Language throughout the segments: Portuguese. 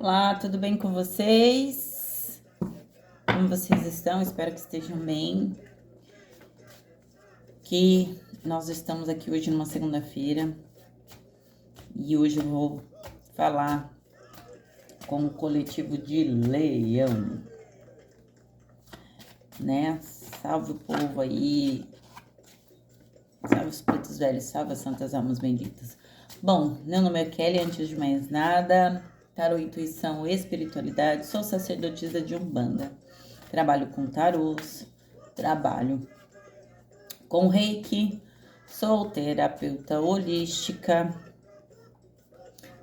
Olá, tudo bem com vocês? Como vocês estão? Espero que estejam bem. Que nós estamos aqui hoje numa segunda-feira e hoje eu vou falar com o coletivo de Leão, né? Salve o povo aí, salve os pretos velhos, salve as santas almas benditas. Bom, meu nome é Kelly, antes de mais nada, tarô, intuição, espiritualidade, sou sacerdotisa de Umbanda. Trabalho com tarôs, trabalho com reiki, sou terapeuta holística,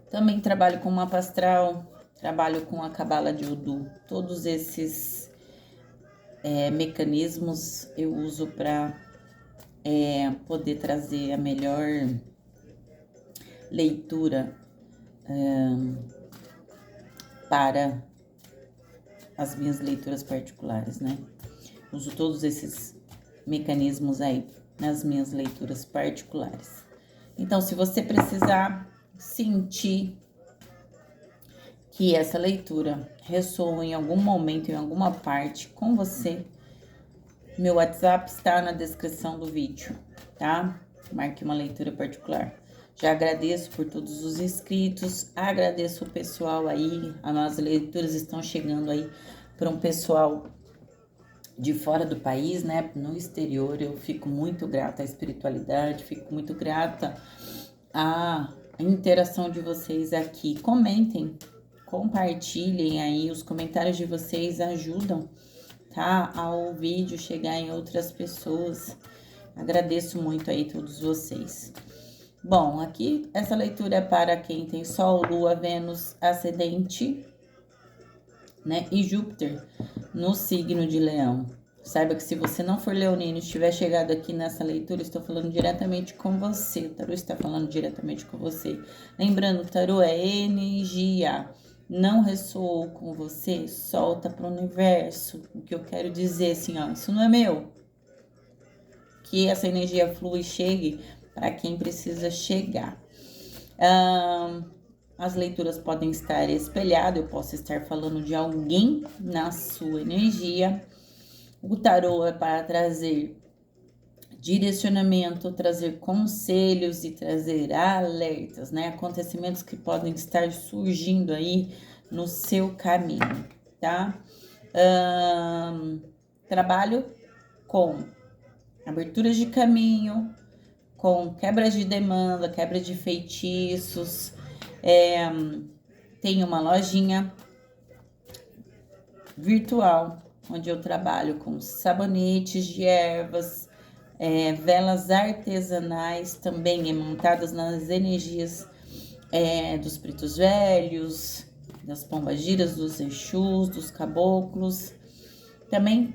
também trabalho com mapa astral, trabalho com a cabala de Udu. Todos esses mecanismos eu uso para poder trazer a melhor leitura para as minhas leituras particulares, né? Uso todos esses mecanismos aí nas minhas leituras particulares. Então, se você precisar sentir que essa leitura ressoa em algum momento, em alguma parte com você, meu WhatsApp está na descrição do vídeo, tá? Marque uma leitura particular. Já agradeço por todos os inscritos, agradeço o pessoal aí, as leituras estão chegando aí para um pessoal de fora do país, né, no exterior. Eu fico muito grata à espiritualidade, fico muito grata à interação de vocês aqui. Comentem, compartilhem aí, os comentários de vocês ajudam, tá, ao vídeo chegar em outras pessoas. Agradeço muito aí todos vocês. Bom, aqui essa leitura é para quem tem Sol, Lua, Vênus, Ascendente, né, e Júpiter no signo de Leão. Saiba que se você não for leonino e estiver chegado aqui nessa leitura, estou falando diretamente com você. O tarô está falando diretamente com você. Lembrando, o tarô é energia. Não ressoou com você, solta para o universo. O que eu quero dizer assim, ó, isso não é meu. Que essa energia flui e chegue para quem precisa chegar. As leituras podem estar espelhadas, eu posso estar falando de alguém na sua energia. O tarô é para trazer direcionamento, trazer conselhos e trazer alertas, né? Acontecimentos que podem estar surgindo aí no seu caminho, tá? Trabalho com aberturas de caminho, com quebras de demanda, quebra de feitiços. Tem uma lojinha virtual onde eu trabalho com sabonetes de ervas, velas artesanais, também montadas nas energias dos pretos velhos, das pombagiras, dos exus, dos caboclos. Também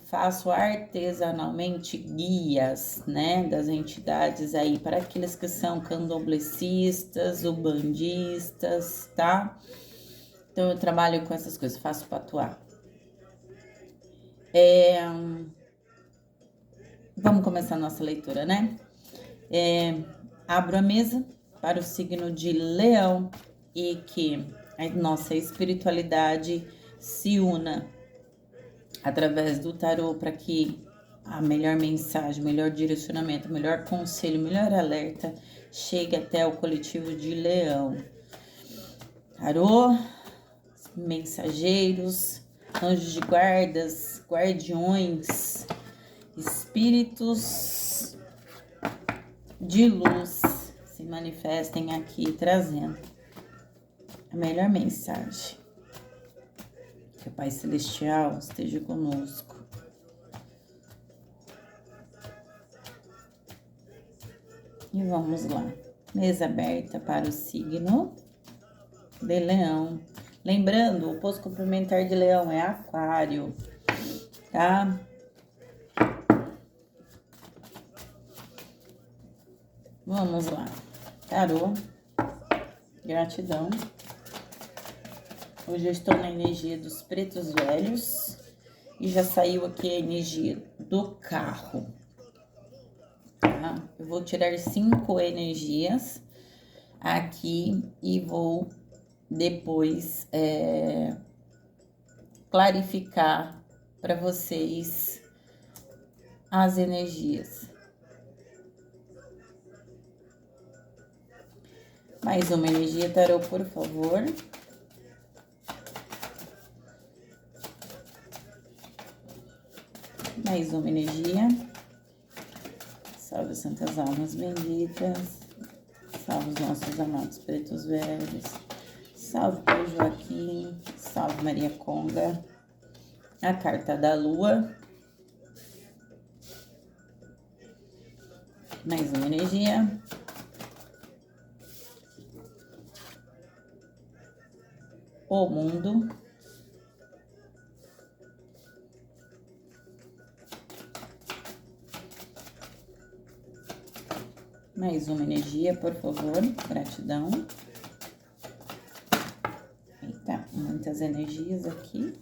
faço artesanalmente guias, né, das entidades aí para aqueles que são candomblecistas, ubandistas, tá? Então eu trabalho com essas coisas, faço patuá. Vamos começar a nossa leitura, né? Abro a mesa para o signo de Leão e que a nossa espiritualidade se una através do tarô para que a melhor mensagem, melhor direcionamento, melhor conselho, melhor alerta chegue até o coletivo de Leão. Tarô, mensageiros, anjos de guardas, guardiões, espíritos de luz se manifestem aqui trazendo a melhor mensagem. Que o Pai Celestial esteja conosco. E vamos lá. Mesa aberta para o signo de Leão. Lembrando, o posto complementar de Leão é Aquário, tá? Vamos lá. Tarô. Gratidão. Hoje eu estou na energia dos pretos velhos e já saiu aqui a energia do carro, tá? Eu vou tirar 5 energias aqui e vou depois clarificar para vocês as energias. Mais uma energia, tarô, por favor. Mais uma energia. Salve santas almas benditas. Salve os nossos amados pretos velhos. Salve Pai Joaquim. Salve Maria Conga. A carta da lua. Mais uma energia. O mundo. Mais uma energia, por favor. Gratidão. Eita, muitas energias aqui.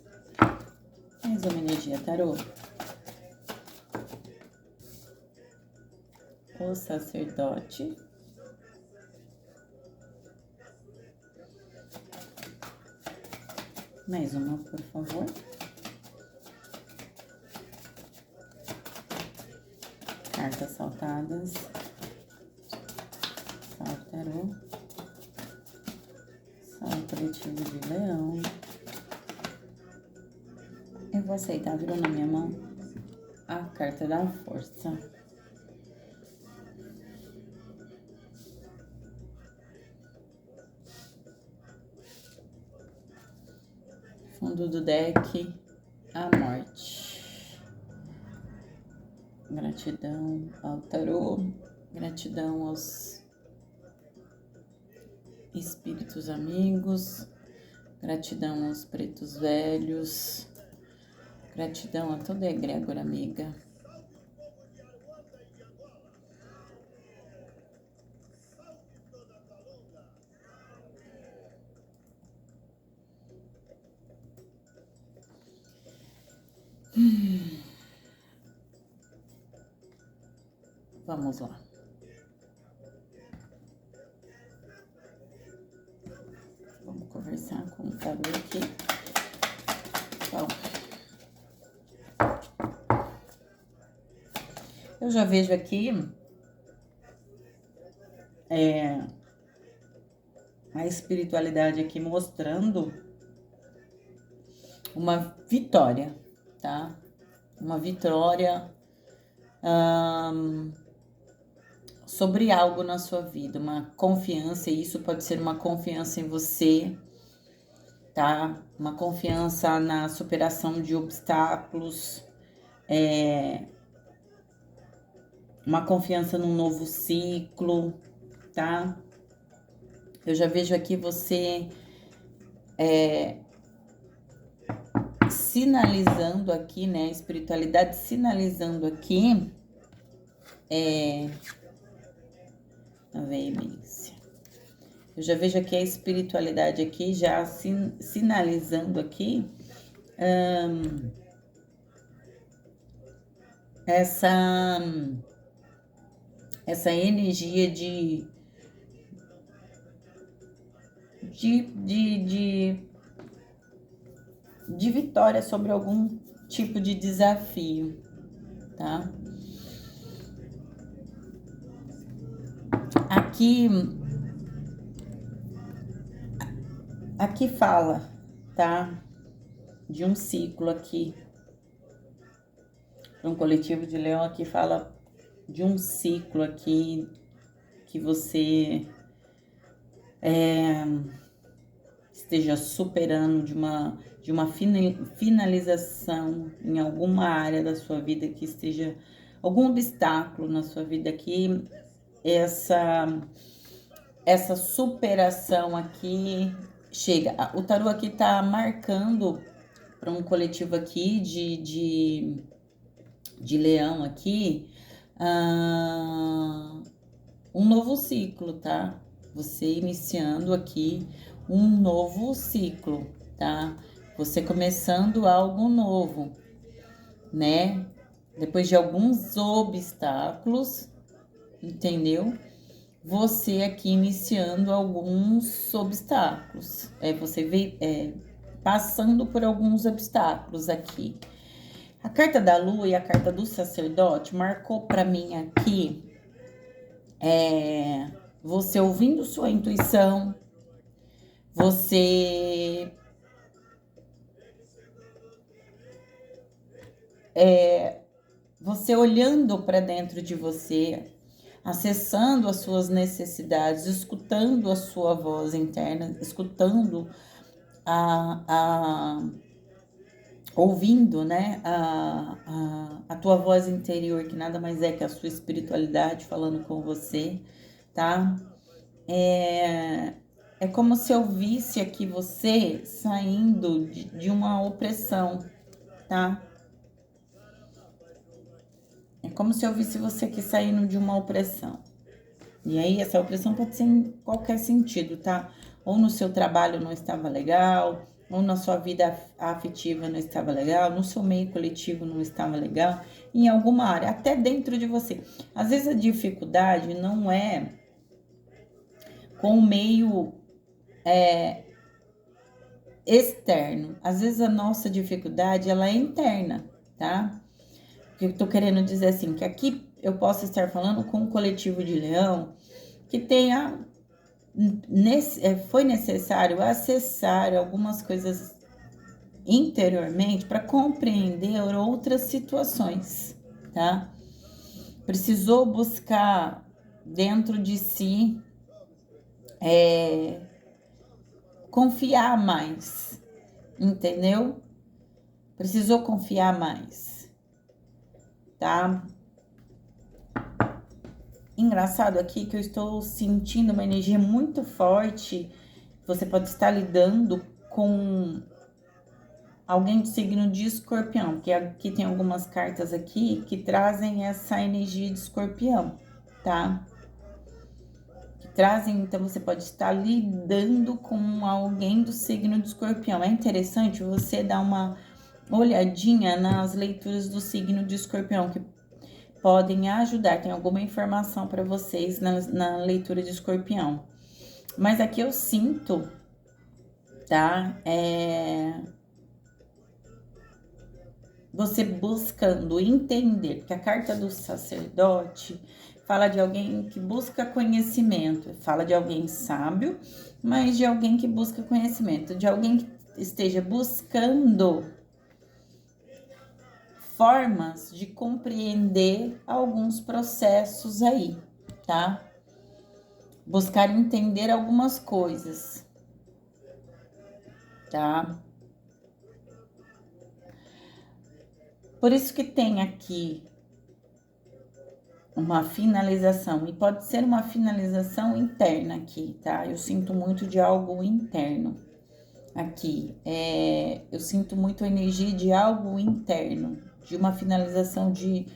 Mais uma energia, tarô. O sacerdote. Mais uma, por favor. Cartas saltadas. Salve tarô. Salve coletivo de leão. Eu vou aceitar, virou na minha mão a carta da força. Fundo do deck, a morte. Gratidão ao tarô, gratidão aos espíritos amigos, gratidão aos pretos velhos, gratidão a toda a egrégora amiga. Vamos lá. Vamos conversar com o tarô aqui. Então, eu já vejo aqui a espiritualidade aqui mostrando uma vitória, tá? Uma vitória sobre algo na sua vida, uma confiança, e isso pode ser uma confiança em você, tá? Uma confiança na superação de obstáculos, uma confiança num novo ciclo, tá? Eu já vejo aqui você sinalizando aqui, né? A espiritualidade sinalizando aqui a veemência. Eu já vejo aqui a espiritualidade aqui já sinalizando aqui essa energia de vitória sobre algum tipo de desafio, tá? Aqui fala, tá? De um ciclo aqui. Um coletivo de leão aqui fala de um ciclo aqui que você esteja superando de uma finalização em alguma área da sua vida, que esteja algum obstáculo na sua vida aqui, essa superação aqui chega. O tarô aqui tá marcando para um coletivo aqui de leão aqui, um novo ciclo, tá? Você iniciando aqui um novo ciclo, tá? Você começando algo novo, né? Depois de alguns obstáculos, entendeu? você aqui iniciando alguns obstáculos. Você veio passando por alguns obstáculos aqui. A carta da lua e a carta do sacerdote marcou para mim aqui você ouvindo sua intuição, você olhando para dentro de você, acessando as suas necessidades, escutando a sua voz interna, escutando ouvindo, né, a tua voz interior, que nada mais é que a sua espiritualidade falando com você, tá? É como se eu visse aqui você saindo de uma opressão, tá? É como se eu visse você aqui saindo de uma opressão. E aí, essa opressão pode ser em qualquer sentido, tá? Ou no seu trabalho não estava legal, ou na sua vida afetiva não estava legal, no seu meio coletivo não estava legal, em alguma área, até dentro de você. Às vezes a dificuldade não é com o meio externo, às vezes a nossa dificuldade ela é interna, tá? O que eu tô querendo dizer assim, que aqui eu posso estar falando com o coletivo de Leão, que tenha foi necessário acessar algumas coisas interiormente para compreender outras situações, tá? Precisou buscar dentro de si confiar mais, entendeu? Precisou confiar mais, tá? Engraçado aqui que eu estou sentindo uma energia muito forte. Você pode estar lidando com alguém do signo de Escorpião, porque aqui tem algumas cartas aqui que trazem essa energia de Escorpião, tá? Que trazem, então você pode estar lidando com alguém do signo de Escorpião. É interessante você dar uma olhadinha nas leituras do signo de Escorpião, que podem ajudar. Tem alguma informação para vocês na leitura de Escorpião. Mas aqui eu sinto, tá? Você buscando entender, porque a carta do sacerdote fala de alguém que busca conhecimento, fala de alguém sábio, mas de alguém que busca conhecimento, de alguém que esteja buscando formas de compreender alguns processos aí, tá? Buscar entender algumas coisas, tá? Por isso que tem aqui uma finalização, e pode ser uma finalização interna aqui, tá? Eu sinto muito de algo interno aqui. Eu sinto muito a energia de algo interno, de uma finalização de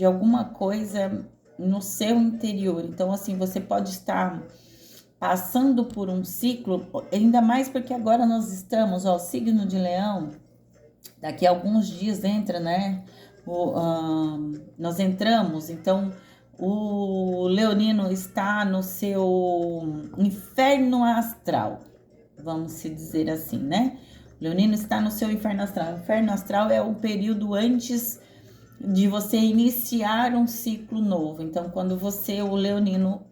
alguma coisa no seu interior. Então, assim, você pode estar passando por um ciclo, ainda mais porque agora nós estamos, ó, signo de Leão, daqui a alguns dias entra, né? Nós entramos, então o leonino está no seu inferno astral, vamos se dizer assim, né? O leonino está no seu inferno astral. O inferno astral é o período antes de você iniciar um ciclo novo. Então, quando o leonino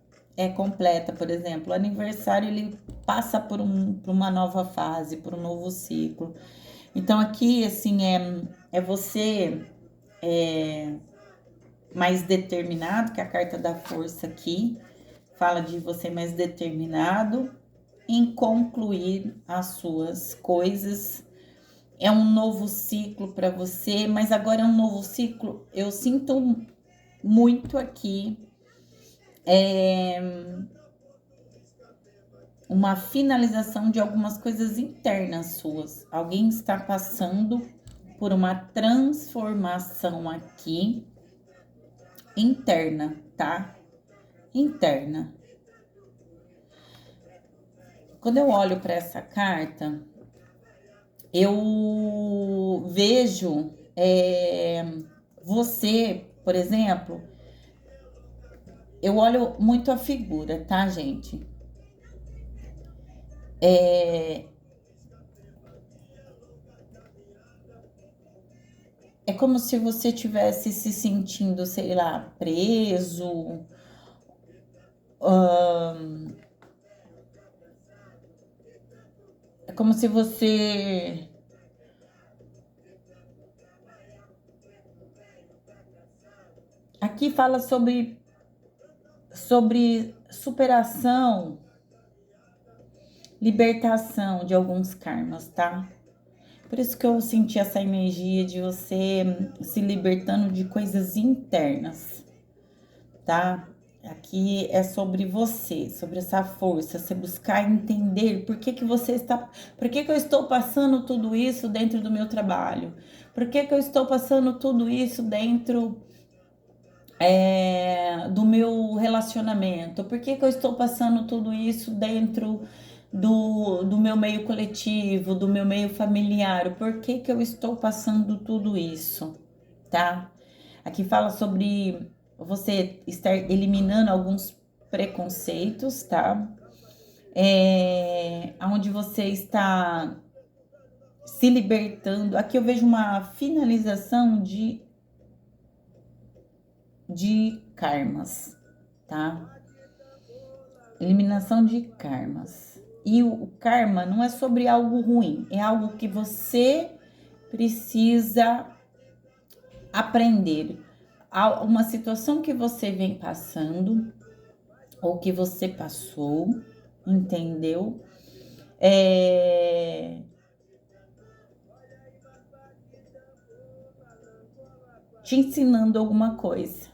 completa, por exemplo, o aniversário, ele passa por uma nova fase, por um novo ciclo. Então, aqui, assim, é você mais determinado, que a carta da força aqui fala de você mais determinado em concluir as suas coisas. É um novo ciclo para você, mas agora é um novo ciclo. Eu sinto muito aqui uma finalização de algumas coisas internas suas. Alguém está passando por uma transformação aqui interna, tá? Interna. Quando eu olho para essa carta, eu vejo você, por exemplo, eu olho muito a figura, tá, gente? É, é como se você tivesse se sentindo, sei lá, preso. ahn, é como se você. Aqui fala sobre superação, libertação de alguns karmas, tá? Por isso que eu senti essa energia de você se libertando de coisas internas, tá? Aqui é sobre você, sobre essa força, você buscar entender por que que você está, por que que eu estou passando tudo isso dentro do meu trabalho? Por que que eu estou passando tudo isso dentro do meu relacionamento? Por que que eu estou passando tudo isso dentro do meu meio coletivo, do meu meio familiar? Por que que eu estou passando tudo isso, tá? Aqui fala sobre você estar eliminando alguns preconceitos, tá? Onde você está se libertando. Aqui eu vejo uma finalização de karmas, tá? Eliminação de karmas. E o karma não é sobre algo ruim, é algo que você precisa aprender. Uma situação que você vem passando, ou que você passou, entendeu? Te ensinando alguma coisa.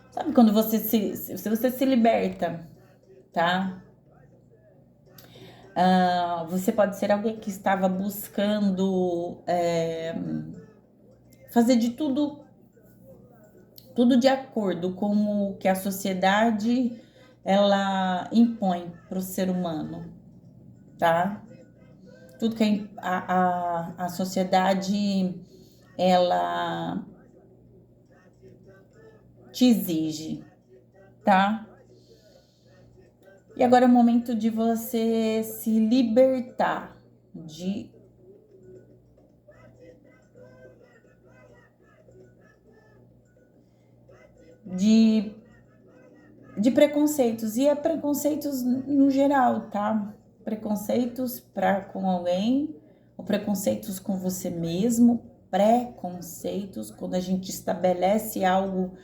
Sabe quando se você se liberta, tá? Você pode ser alguém que estava buscando fazer de tudo de acordo com o que a sociedade ela impõe para o ser humano, tá? Tudo que a sociedade ela te exige, tá? E agora é o momento de você se libertar de de, de preconceitos, e é preconceitos no geral, tá? Preconceitos para com alguém, ou preconceitos com você mesmo, preconceitos quando a gente estabelece algo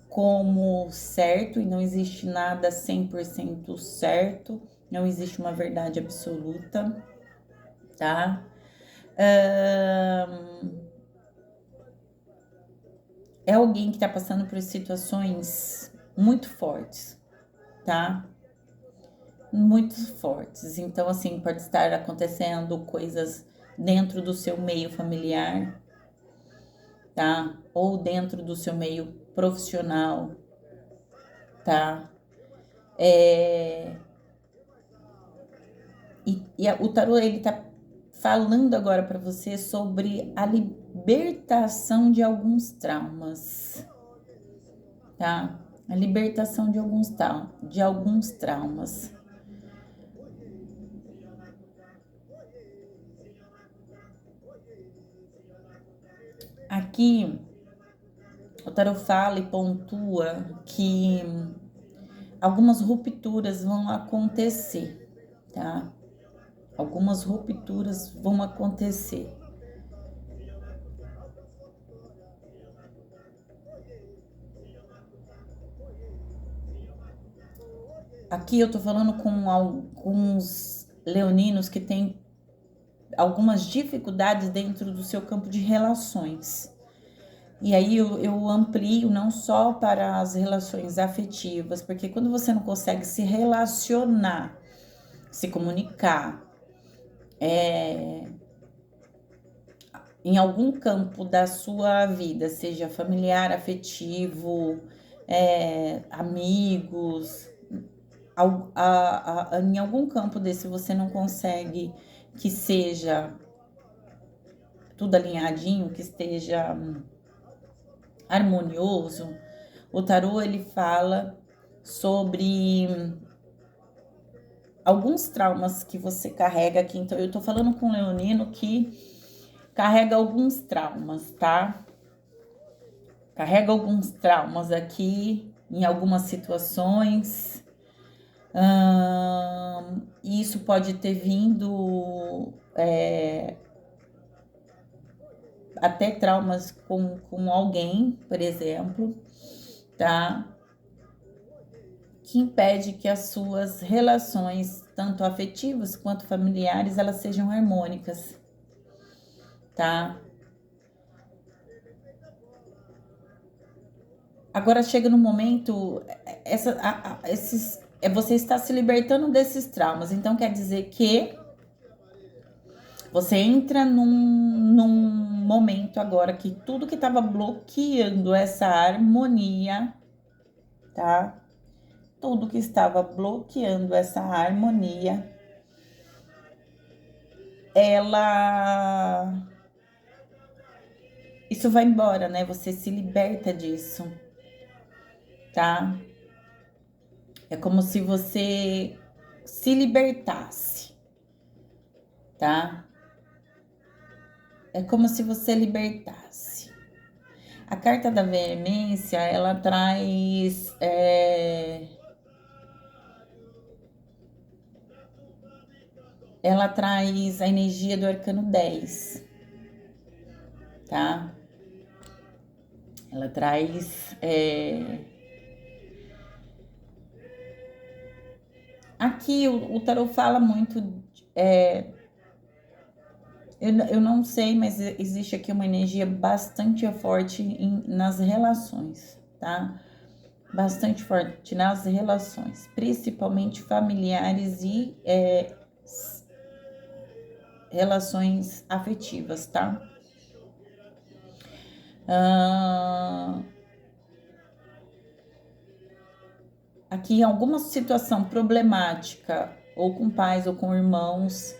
como certo e não existe nada 100% certo, não existe uma verdade absoluta, tá? É alguém que está passando por situações muito fortes, tá? Muito fortes. Então, assim, pode estar acontecendo coisas dentro do seu meio familiar, tá? Ou dentro do seu meio profissional, tá? O tarô, ele tá falando agora para você sobre a libertação de alguns traumas, tá? A libertação de alguns traumas. Aqui, o tarot fala e pontua que algumas rupturas vão acontecer, tá? Algumas rupturas vão acontecer. Aqui eu tô falando com alguns leoninos que têm algumas dificuldades dentro do seu campo de relações. E aí eu amplio não só para as relações afetivas, porque quando você não consegue se relacionar, se comunicar, em algum campo da sua vida, seja familiar, afetivo, amigos, em algum campo desse você não consegue que seja tudo alinhadinho, que esteja harmonioso. O tarô, ele fala sobre alguns traumas que você carrega aqui. Então, eu tô falando com o leonino que carrega alguns traumas, tá? Carrega alguns traumas aqui em algumas situações. E isso pode ter vindo até traumas com alguém, por exemplo, tá? Que impede que as suas relações, tanto afetivas quanto familiares, elas sejam harmônicas, tá? Agora chega no momento, você está se libertando desses traumas, então quer dizer que você entra num momento agora que tudo que estava bloqueando essa harmonia, tá? Tudo que estava bloqueando essa harmonia, isso vai embora, né? Você se liberta disso, tá? É como se você se libertasse, tá? É como se você libertasse. A carta da veemência, ela traz a energia do arcano 10, tá? Ela traz aqui o tarot fala muito eu não sei, mas existe aqui uma energia bastante forte nas relações, tá? Bastante forte nas relações, principalmente familiares e relações afetivas, tá? Aqui em alguma situação problemática, ou com pais ou com irmãos,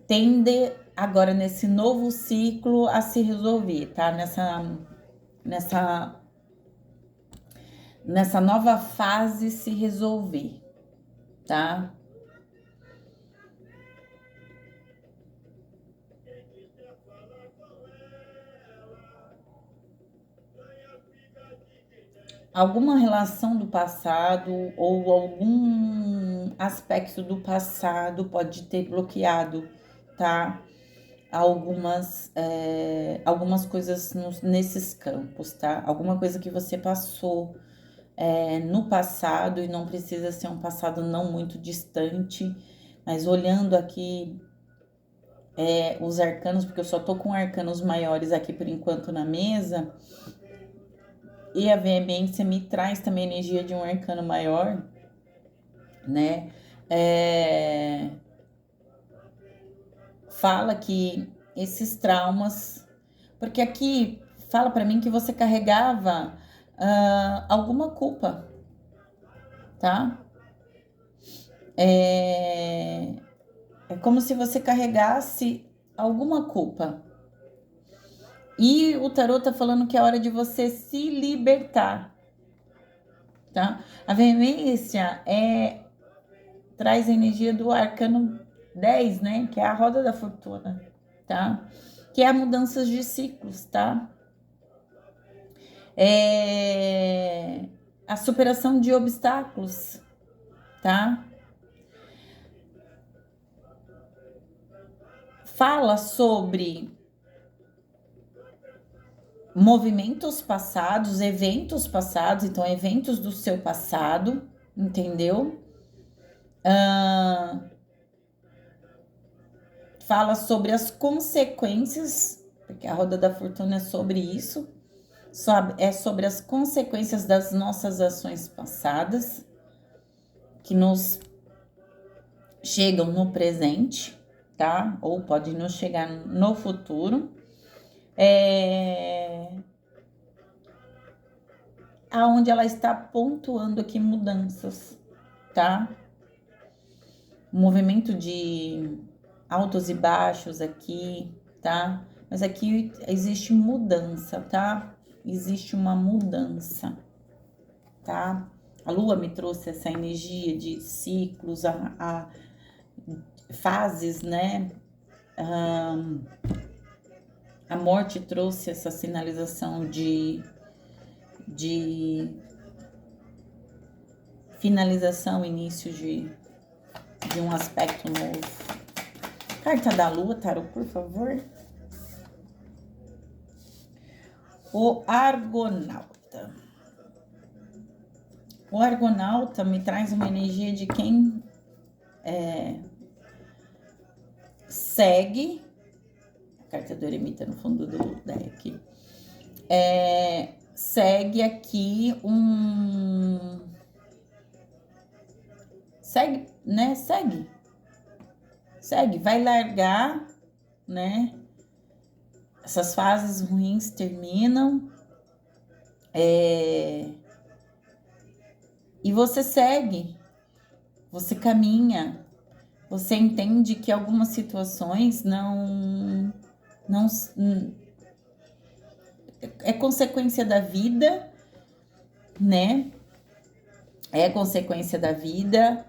tende agora nesse novo ciclo a se resolver, tá? Nessa nova fase se resolver, tá? Alguma relação do passado ou algum aspecto do passado pode ter bloqueado, tá? Algumas coisas nesses campos, tá? Alguma coisa que você passou no passado, e não precisa ser um passado não muito distante, mas olhando aqui os arcanos, porque eu só tô com arcanos maiores aqui por enquanto na mesa, e a veemência me traz também a energia de um arcano maior, né? Fala que esses traumas, porque aqui fala para mim que você carregava alguma culpa, tá? É como se você carregasse alguma culpa. E o tarô tá falando que é hora de você se libertar, tá? A veemência traz a energia do arcano 10, né? Que é a roda da fortuna, tá? Que é a mudanças de ciclos, tá? A superação de obstáculos, tá? Fala sobre movimentos passados, eventos passados, então eventos do seu passado, entendeu? Fala sobre as consequências, porque a roda da fortuna é sobre isso, é sobre as consequências das nossas ações passadas, que nos chegam no presente, tá? Ou podem nos chegar no futuro. Aonde ela está pontuando aqui mudanças, tá? Movimento de altos e baixos aqui, tá? Mas aqui existe mudança, tá? Existe uma mudança, tá? A Lua me trouxe essa energia de ciclos, a fases, né? A morte trouxe essa sinalização de finalização, início de um aspecto novo. Carta da Lua, tarô, por favor. O Argonauta. O Argonauta me traz uma energia de quem segue. A carta do eremita no fundo do deck. Segue aqui Segue, né? Segue, vai largar, né? Essas fases ruins terminam. E você segue, você caminha, você entende que algumas situações não é consequência da vida, né? É consequência da vida,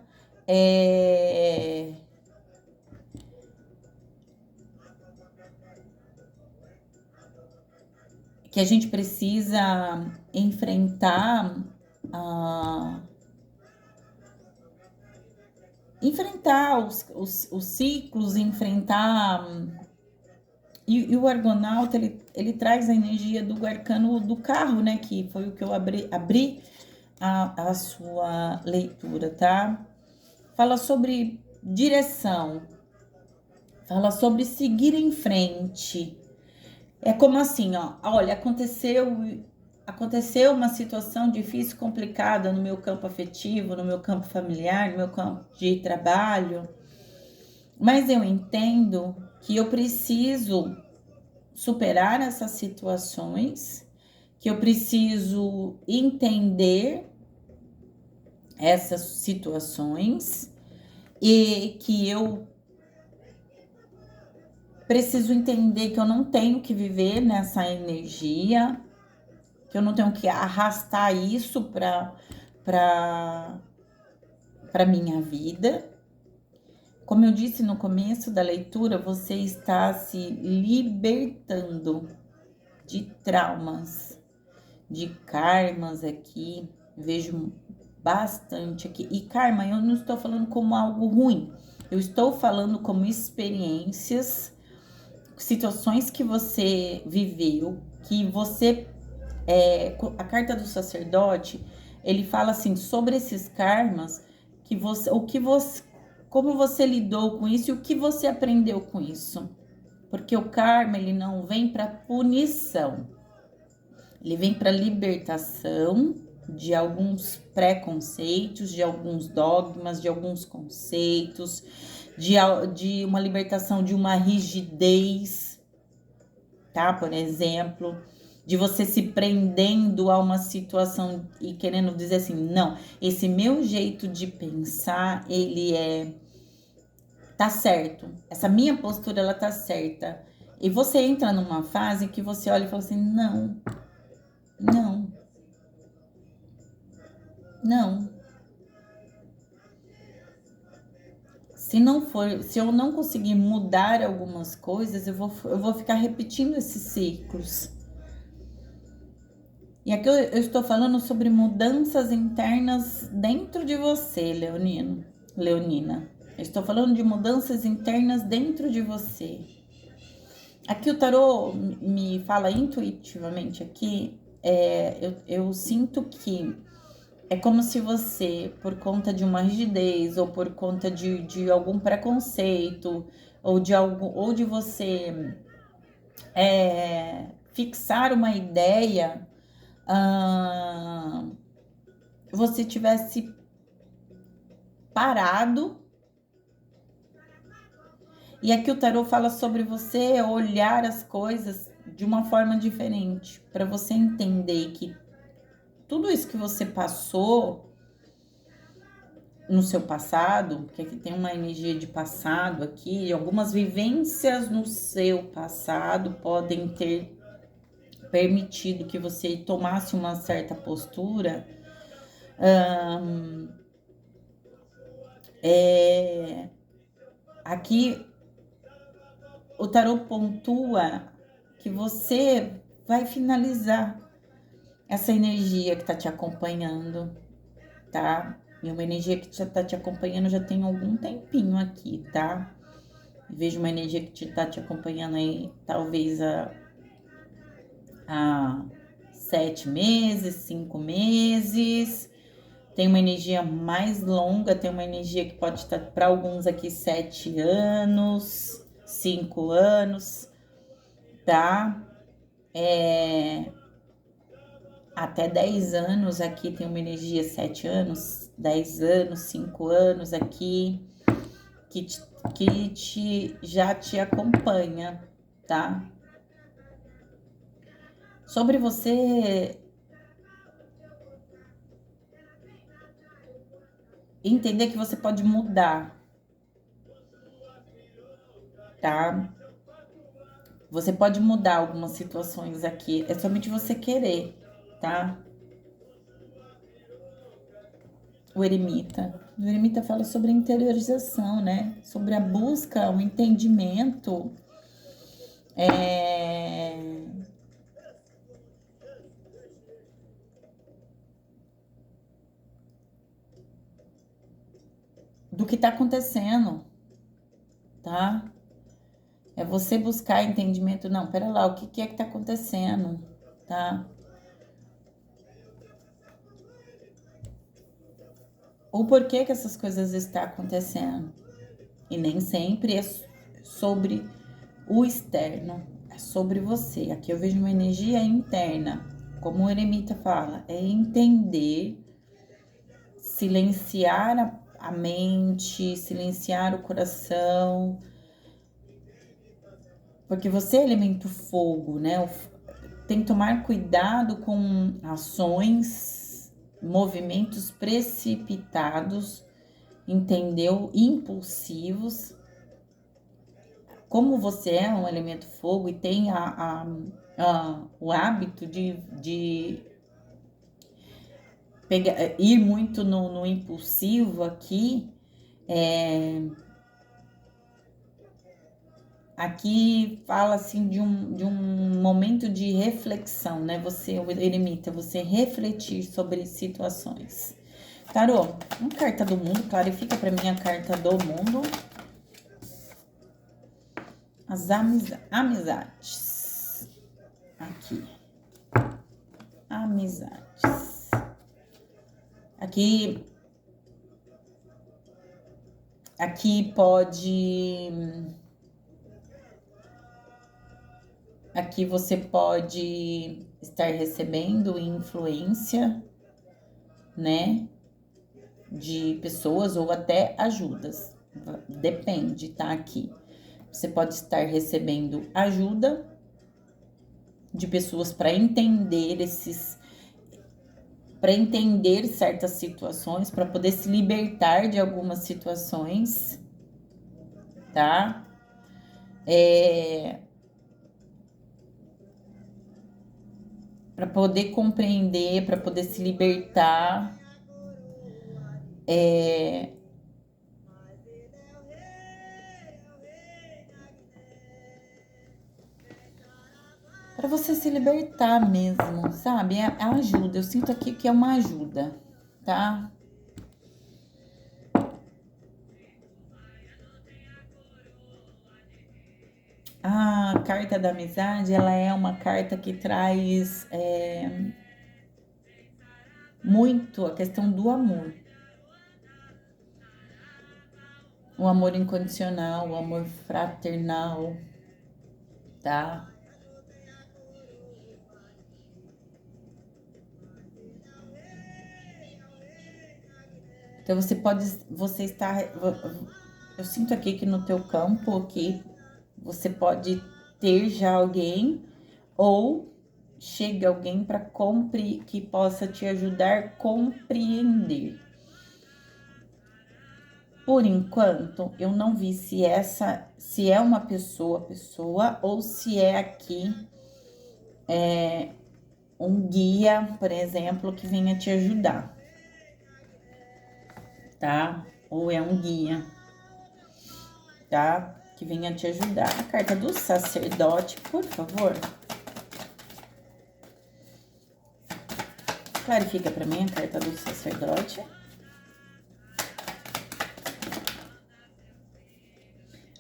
que a gente precisa enfrentar os ciclos, enfrentar. E o Argonauta, ele traz a energia do arcano do carro, né? Que foi o que eu abri a sua leitura, tá? Fala sobre direção, fala sobre seguir em frente. É como assim, ó, olha, aconteceu uma situação difícil, complicada no meu campo afetivo, no meu campo familiar, no meu campo de trabalho, mas eu entendo que eu preciso superar essas situações, que eu preciso entender essas situações e que eu preciso entender que eu não tenho que viver nessa energia, que eu não tenho que arrastar isso para minha vida. Como eu disse no começo da leitura, você está se libertando de traumas, de karmas aqui. Vejo bastante aqui. E karma, eu não estou falando como algo ruim. Eu estou falando como experiências, situações que você viveu, que você... a carta do sacerdote, ele fala assim, sobre esses karmas, que você, como você lidou com isso e o que você aprendeu com isso. Porque o karma, ele não vem para punição. Ele vem para libertação de alguns preconceitos, de alguns dogmas, de alguns conceitos, de uma libertação de uma rigidez, tá? Por exemplo, de você se prendendo a uma situação e querendo dizer assim, não, esse meu jeito de pensar, ele tá certo. Essa minha postura, ela tá certa. E você entra numa fase que você olha e fala assim, não. Se eu não conseguir mudar algumas coisas, eu vou ficar repetindo esses ciclos. E aqui eu estou falando sobre mudanças internas dentro de você, Leonina. Eu estou falando de mudanças internas dentro de você. Aqui o tarô me fala intuitivamente aqui, eu sinto que é como se você, por conta de uma rigidez, ou por conta de algum preconceito, ou de você fixar uma ideia, você tivesse parado. E aqui o tarô fala sobre você olhar as coisas de uma forma diferente, para você entender que tudo isso que você passou no seu passado, que aqui tem uma energia de passado aqui, algumas vivências no seu passado podem ter permitido que você tomasse uma certa postura. Aqui o tarô pontua que você vai finalizar essa energia que tá te acompanhando, tá? E uma energia que já tá te acompanhando já tem algum tempinho aqui, tá? Vejo uma energia que tá te acompanhando aí, talvez há 7 meses, 5 meses. Tem uma energia mais longa, tem uma energia que pode estar para alguns aqui 7 anos, 5 anos, tá? Até 10 anos aqui tem uma energia 7 anos, 10 anos, 5 anos aqui, que já te acompanha, tá? Sobre você entender que você pode mudar, tá? Você pode mudar algumas situações aqui, é somente você querer, tá? O eremita. O eremita fala sobre a interiorização, né? Sobre a busca, o entendimento, do que tá acontecendo, tá? É você buscar entendimento. Não, pera lá, o que é que tá acontecendo, tá? O porquê que essas coisas estão acontecendo. E nem sempre é sobre o externo, é sobre você. Aqui eu vejo uma energia interna. Como o eremita fala, é entender, silenciar a mente, silenciar o coração, porque você é elemento fogo, né? Tem que tomar cuidado com ações, movimentos precipitados, entendeu? Impulsivos. Como você é um elemento fogo e tem o hábito de ir muito no impulsivo aqui, aqui fala assim de um momento de reflexão, né? Você, o eremita, você refletir sobre situações. Tarô, uma carta do mundo, clarifica para mim a carta do mundo. As amizades. Aqui. Amizades. Aqui pode... Aqui você pode estar recebendo influência, né, de pessoas ou até ajudas. Depende, tá? Aqui. Você pode estar recebendo ajuda de pessoas para entender certas situações, para poder se libertar de algumas situações, tá? Para poder compreender, para poder se libertar, para você se libertar mesmo, sabe? É a ajuda. Eu sinto aqui que é uma ajuda, tá? A carta da amizade, ela é uma carta que traz muito a questão do amor. O amor incondicional, o amor fraternal, tá? Então você está, eu sinto aqui que no teu campo aqui, você pode ter já alguém ou chega alguém para que possa te ajudar a compreender. Por enquanto, eu não vi se é uma pessoa, ou se é aqui um guia, por exemplo, que venha te ajudar, tá? Ou é um guia, tá? Que venha te ajudar. A carta do sacerdote, por favor. Clarifica pra mim a carta do sacerdote.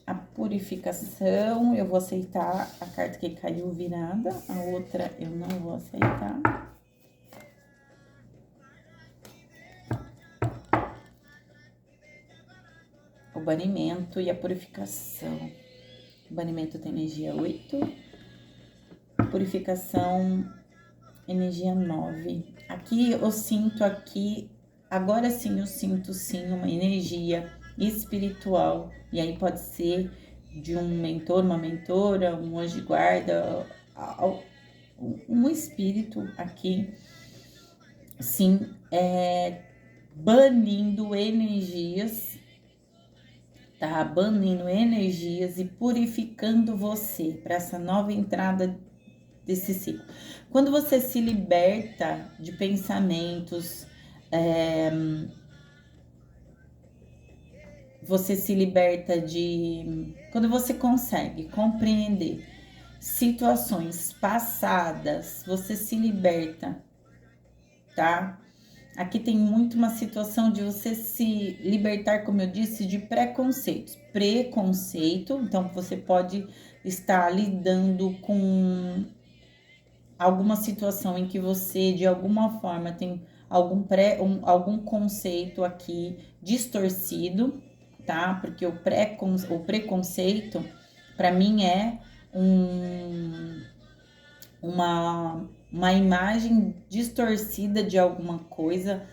A purificação, eu vou aceitar a carta que caiu virada, a outra eu não vou aceitar. O banimento e a purificação. O banimento tem energia 8, purificação, energia 9. Aqui eu sinto agora sim eu sinto sim uma energia espiritual. E aí pode ser de um mentor, uma mentora, um anjo de guarda, um espírito aqui, sim, banindo energias, tá? Banindo energias e purificando você para essa nova entrada desse ciclo. Quando você se liberta de pensamentos, você se liberta quando você consegue compreender situações passadas, você se liberta, tá? Aqui tem muito uma situação de você se libertar, como eu disse, de preconceitos. Preconceito, então você pode estar lidando com alguma situação em que você, de alguma forma, tem algum conceito aqui distorcido, tá? Porque o preconceito, para mim, é uma imagem distorcida de alguma coisa,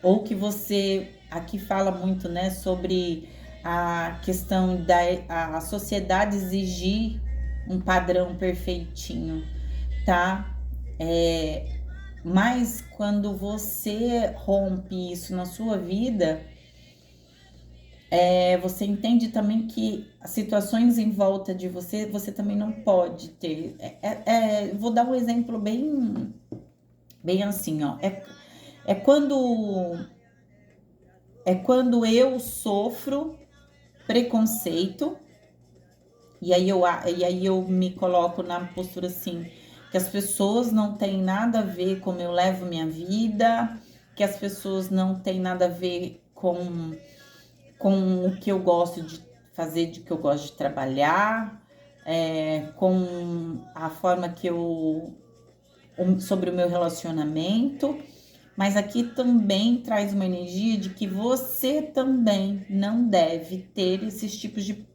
ou que você, aqui fala muito, né, sobre a questão a sociedade exigir um padrão perfeitinho, tá? Mas quando você rompe isso na sua vida, você entende também que as situações em volta de você, você também não pode ter. Vou dar um exemplo bem assim, ó. É quando eu sofro preconceito, e aí eu me coloco na postura assim, que as pessoas não têm nada a ver com como eu levo minha vida, que as pessoas não têm nada a ver com o que eu gosto de fazer, de que eu gosto de trabalhar, com a forma sobre o meu relacionamento. Mas aqui também traz uma energia de que você também não deve ter esses tipos de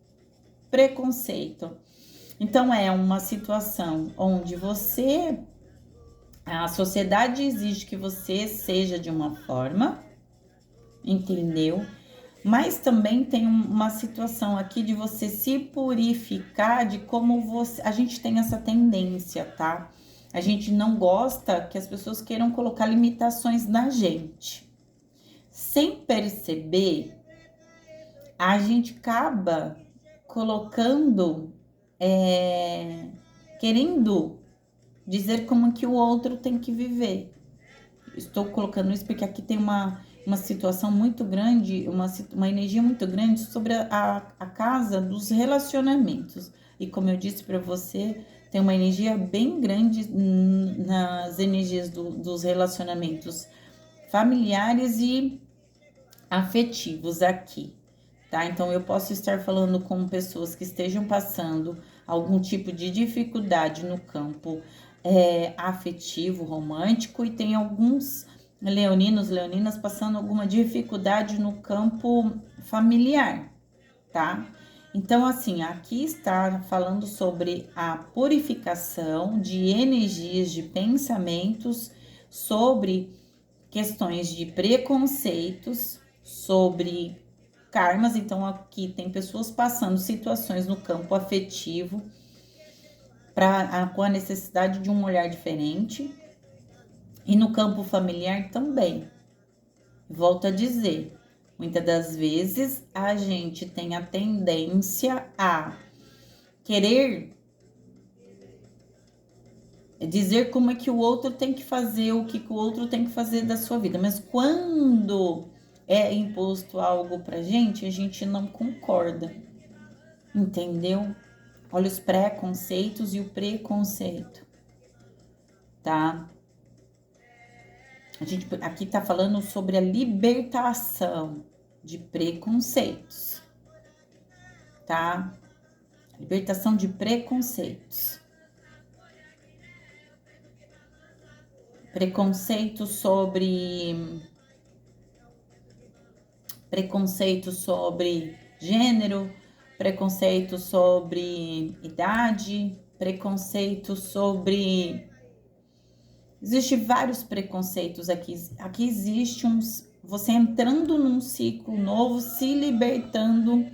preconceito. Então é uma situação onde a sociedade exige que você seja de uma forma, entendeu? Mas também tem uma situação aqui de você se purificar de como a gente tem essa tendência, tá? A gente não gosta que as pessoas queiram colocar limitações na gente. Sem perceber, a gente acaba colocando, querendo dizer como que o outro tem que viver. Estou colocando isso porque aqui tem uma situação muito grande, uma energia muito grande sobre a casa dos relacionamentos. E como eu disse para você, tem uma energia bem grande nas energias dos relacionamentos familiares e afetivos aqui, tá? Então, eu posso estar falando com pessoas que estejam passando algum tipo de dificuldade no campo afetivo, romântico, e tem alguns leoninas passando alguma dificuldade no campo familiar, tá? Então, assim, aqui está falando sobre a purificação de energias, de pensamentos, sobre questões de preconceitos, sobre karmas. Então, aqui tem pessoas passando situações no campo afetivo com a necessidade de um olhar diferente, e no campo familiar também. Volto a dizer, Muitas das vezes a gente tem a tendência a querer dizer como é que o outro tem que fazer, o que o outro tem que fazer da sua vida. Mas quando é imposto algo pra gente, a gente não concorda. Entendeu? Olha os preconceitos e o preconceito, tá? A gente aqui tá falando sobre a libertação de preconceitos, tá? Libertação de preconceitos. Preconceito sobre gênero, preconceito sobre idade, preconceito sobre... Existem vários preconceitos aqui. Aqui existe você entrando num ciclo novo, se libertando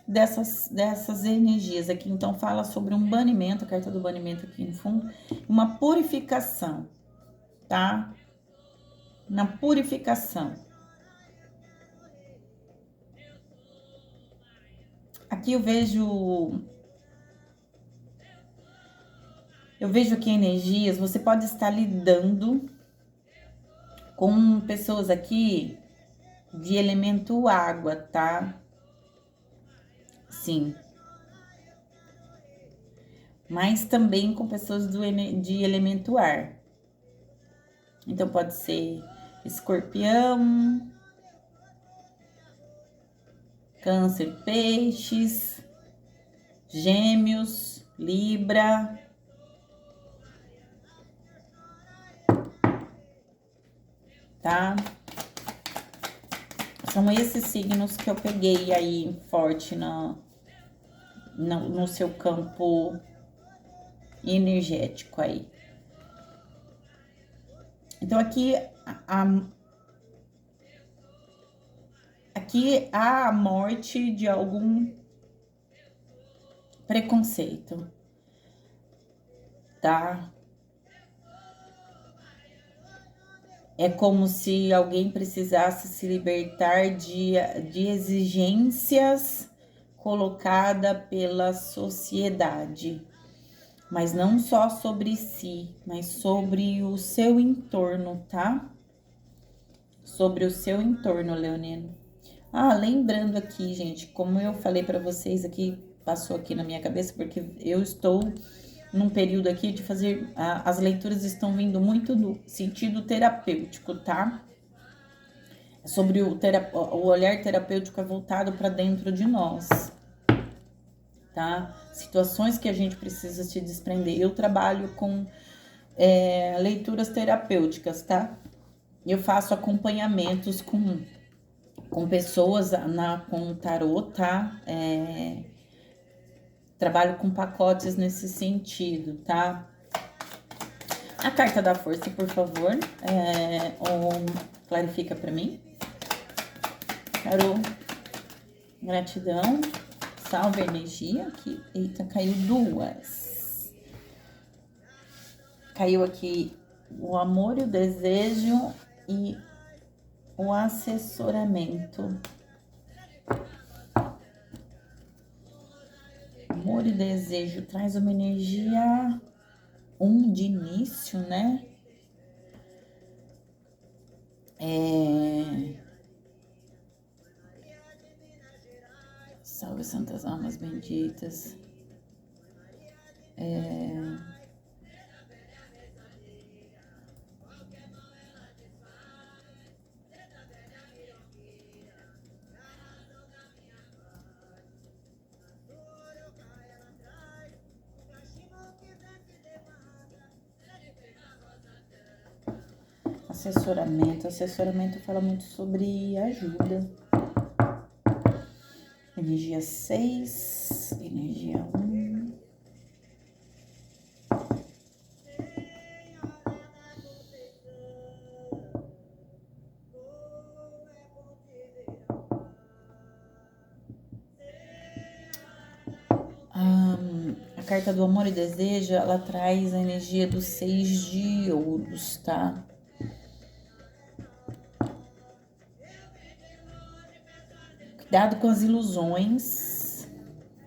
dessas energias aqui. Então, fala sobre um banimento, a carta do banimento aqui no fundo, uma purificação, tá? Na purificação. Aqui eu vejo aqui energias, você pode estar lidando com pessoas aqui de elemento água, tá? Sim. Mas também com pessoas de elemento ar. Então pode ser escorpião, câncer, peixes, gêmeos, libra. Tá? São esses signos que eu peguei aí forte no seu campo energético aí. Então, aqui há a morte de algum preconceito, tá? É como se alguém precisasse se libertar de exigências colocadas pela sociedade. Mas não só sobre si, mas sobre o seu entorno, tá? Sobre o seu entorno, leonino. Lembrando aqui, gente, como eu falei para vocês aqui, passou aqui na minha cabeça, porque eu estou num período aqui de fazer, as leituras estão vindo muito no sentido terapêutico, tá? Sobre o olhar terapêutico é voltado para dentro de nós, tá? Situações que a gente precisa se desprender. Eu trabalho com leituras terapêuticas, tá? Eu faço acompanhamentos com pessoas com tarô, tá? Trabalho com pacotes nesse sentido, tá? A carta da força, por favor, clarifica para mim. Tarô, gratidão, salve a energia aqui. Eita, caiu duas. Caiu aqui o amor e o desejo e o assessoramento. Amor e desejo traz uma energia de início, né? Salve santas almas benditas. Assessoramento fala muito sobre ajuda. Energia 6, energia 1. A carta do amor e desejo, ela traz a energia dos 6 de ouros, tá? Cuidado com as ilusões,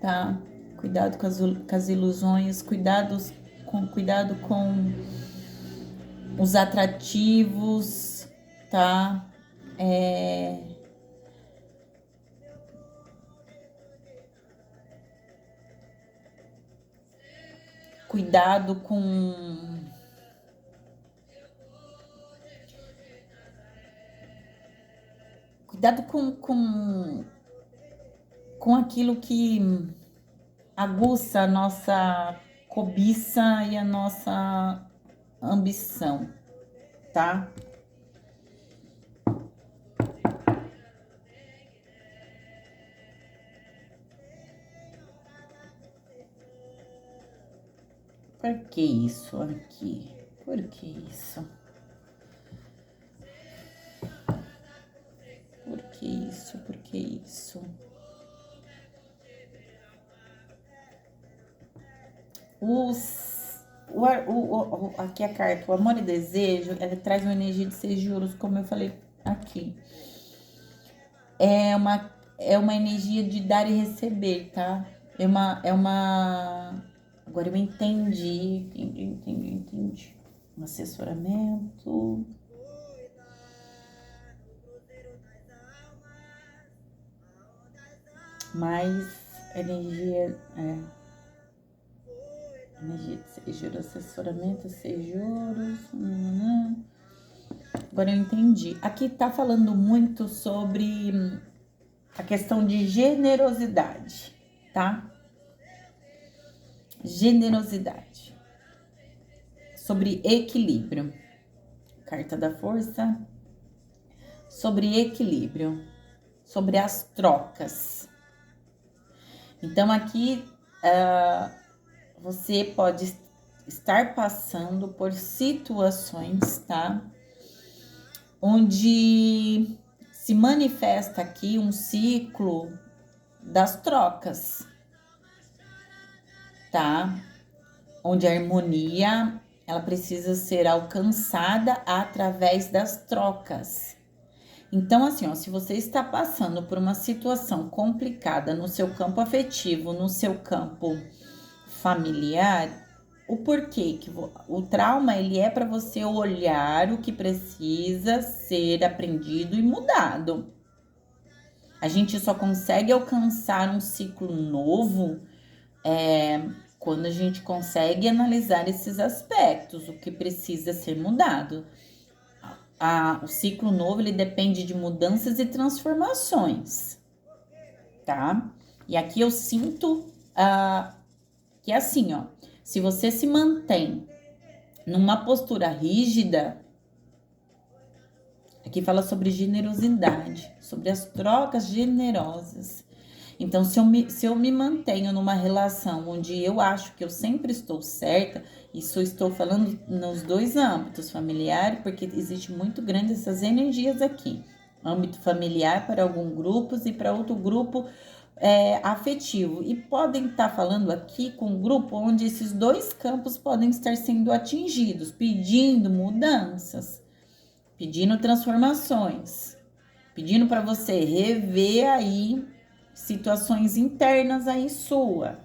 tá? Cuidado com as ilusões, cuidado com os atrativos, tá? Cuidado com aquilo que aguça a nossa cobiça e a nossa ambição, tá? Por que isso aqui? Por que isso? Por que isso? Por que isso? Aqui a carta, o amor e desejo, ela traz uma energia de 6 de ouros, como eu falei aqui. É uma energia de dar e receber, tá? Agora eu entendi. Um assessoramento. Mais energia de 6 de ouros, assessoramento, 6 de ouros. Agora eu entendi. Aqui tá falando muito sobre a questão de generosidade, tá? Generosidade. Sobre equilíbrio. Carta da força. Sobre equilíbrio. Sobre as trocas. Então aqui você pode estar passando por situações, tá? Onde se manifesta aqui um ciclo das trocas, tá? Onde a harmonia, ela precisa ser alcançada através das trocas. Então, assim, ó, se você está passando por uma situação complicada no seu campo afetivo, no seu campo familiar, o porquê que o trauma, ele é para você olhar o que precisa ser aprendido e mudado. A gente só consegue alcançar um ciclo novo quando a gente consegue analisar esses aspectos, o que precisa ser mudado. O ciclo novo, ele depende de mudanças e transformações, tá? E aqui eu sinto que é assim, ó, se você se mantém numa postura rígida, aqui fala sobre generosidade, sobre as trocas generosas. Então, se eu me mantenho numa relação onde eu acho que eu sempre estou certa, isso eu estou falando nos dois âmbitos, familiar, porque existe muito grande essas energias aqui. Âmbito familiar para alguns grupos e para outro grupo afetivo. E podem estar falando aqui com um grupo onde esses dois campos podem estar sendo atingidos, pedindo mudanças, pedindo transformações, pedindo para você rever aí situações internas aí sua,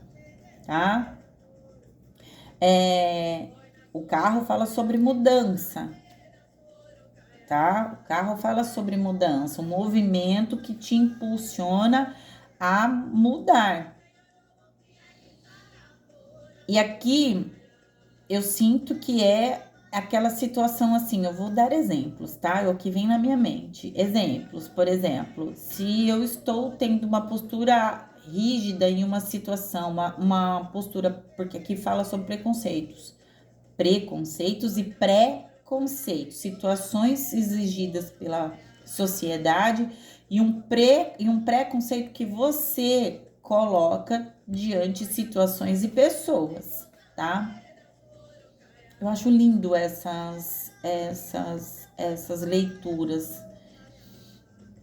tá? O carro fala sobre mudança, tá? O carro fala sobre mudança, um movimento que te impulsiona a mudar. E aqui eu sinto que é aquela situação assim, eu vou dar exemplos, tá? É o que vem na minha mente. Exemplos, por exemplo, se eu estou tendo uma postura rígida em uma situação, uma postura, porque aqui fala sobre preconceitos e pré-conceitos, situações exigidas pela sociedade e um preconceito que você coloca diante de situações e pessoas, tá? Eu acho lindo essas leituras.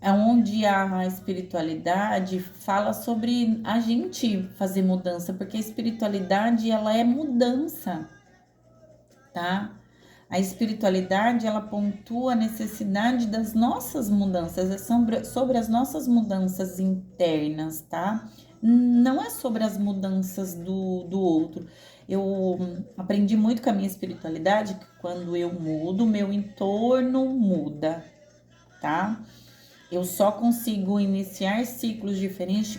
É onde a espiritualidade fala sobre a gente fazer mudança, porque a espiritualidade, ela é mudança, tá? A espiritualidade, ela pontua a necessidade das nossas mudanças, é sobre as nossas mudanças internas, tá? Não é sobre as mudanças do outro. Eu aprendi muito com a minha espiritualidade que quando eu mudo, meu entorno muda, tá? Eu só consigo iniciar ciclos diferentes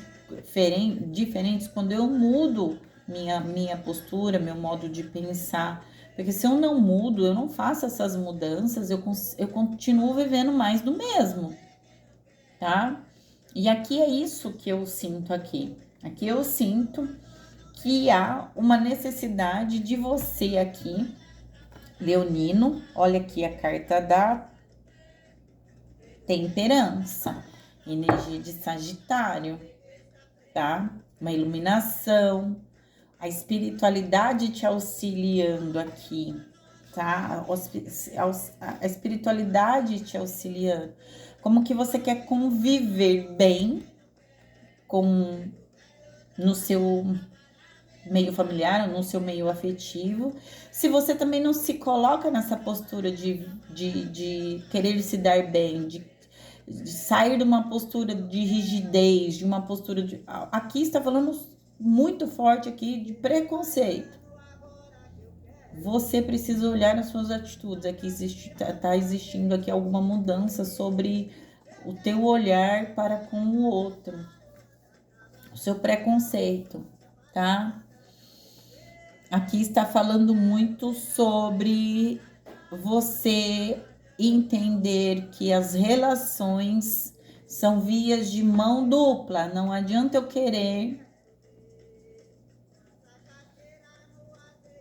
quando eu mudo minha postura, meu modo de pensar. Porque se eu não mudo, eu não faço essas mudanças, eu continuo vivendo mais do mesmo, tá? E aqui é isso que eu sinto aqui. Aqui eu sinto que há uma necessidade de você aqui, leonino, olha aqui a carta da temperança, energia de Sagitário, tá? Uma iluminação, a espiritualidade te auxiliando aqui, tá? A espiritualidade te auxiliando. Como que você quer conviver bem no seu meio familiar, no seu meio afetivo, se você também não se coloca nessa postura de querer se dar bem, de sair de uma postura de rigidez, de uma postura de... Aqui está falando muito forte aqui de preconceito. Você precisa olhar nas suas atitudes. Aqui tá existindo aqui alguma mudança sobre o teu olhar para com o outro, o seu preconceito, tá? Aqui está falando muito sobre você entender que as relações são vias de mão dupla. Não adianta eu querer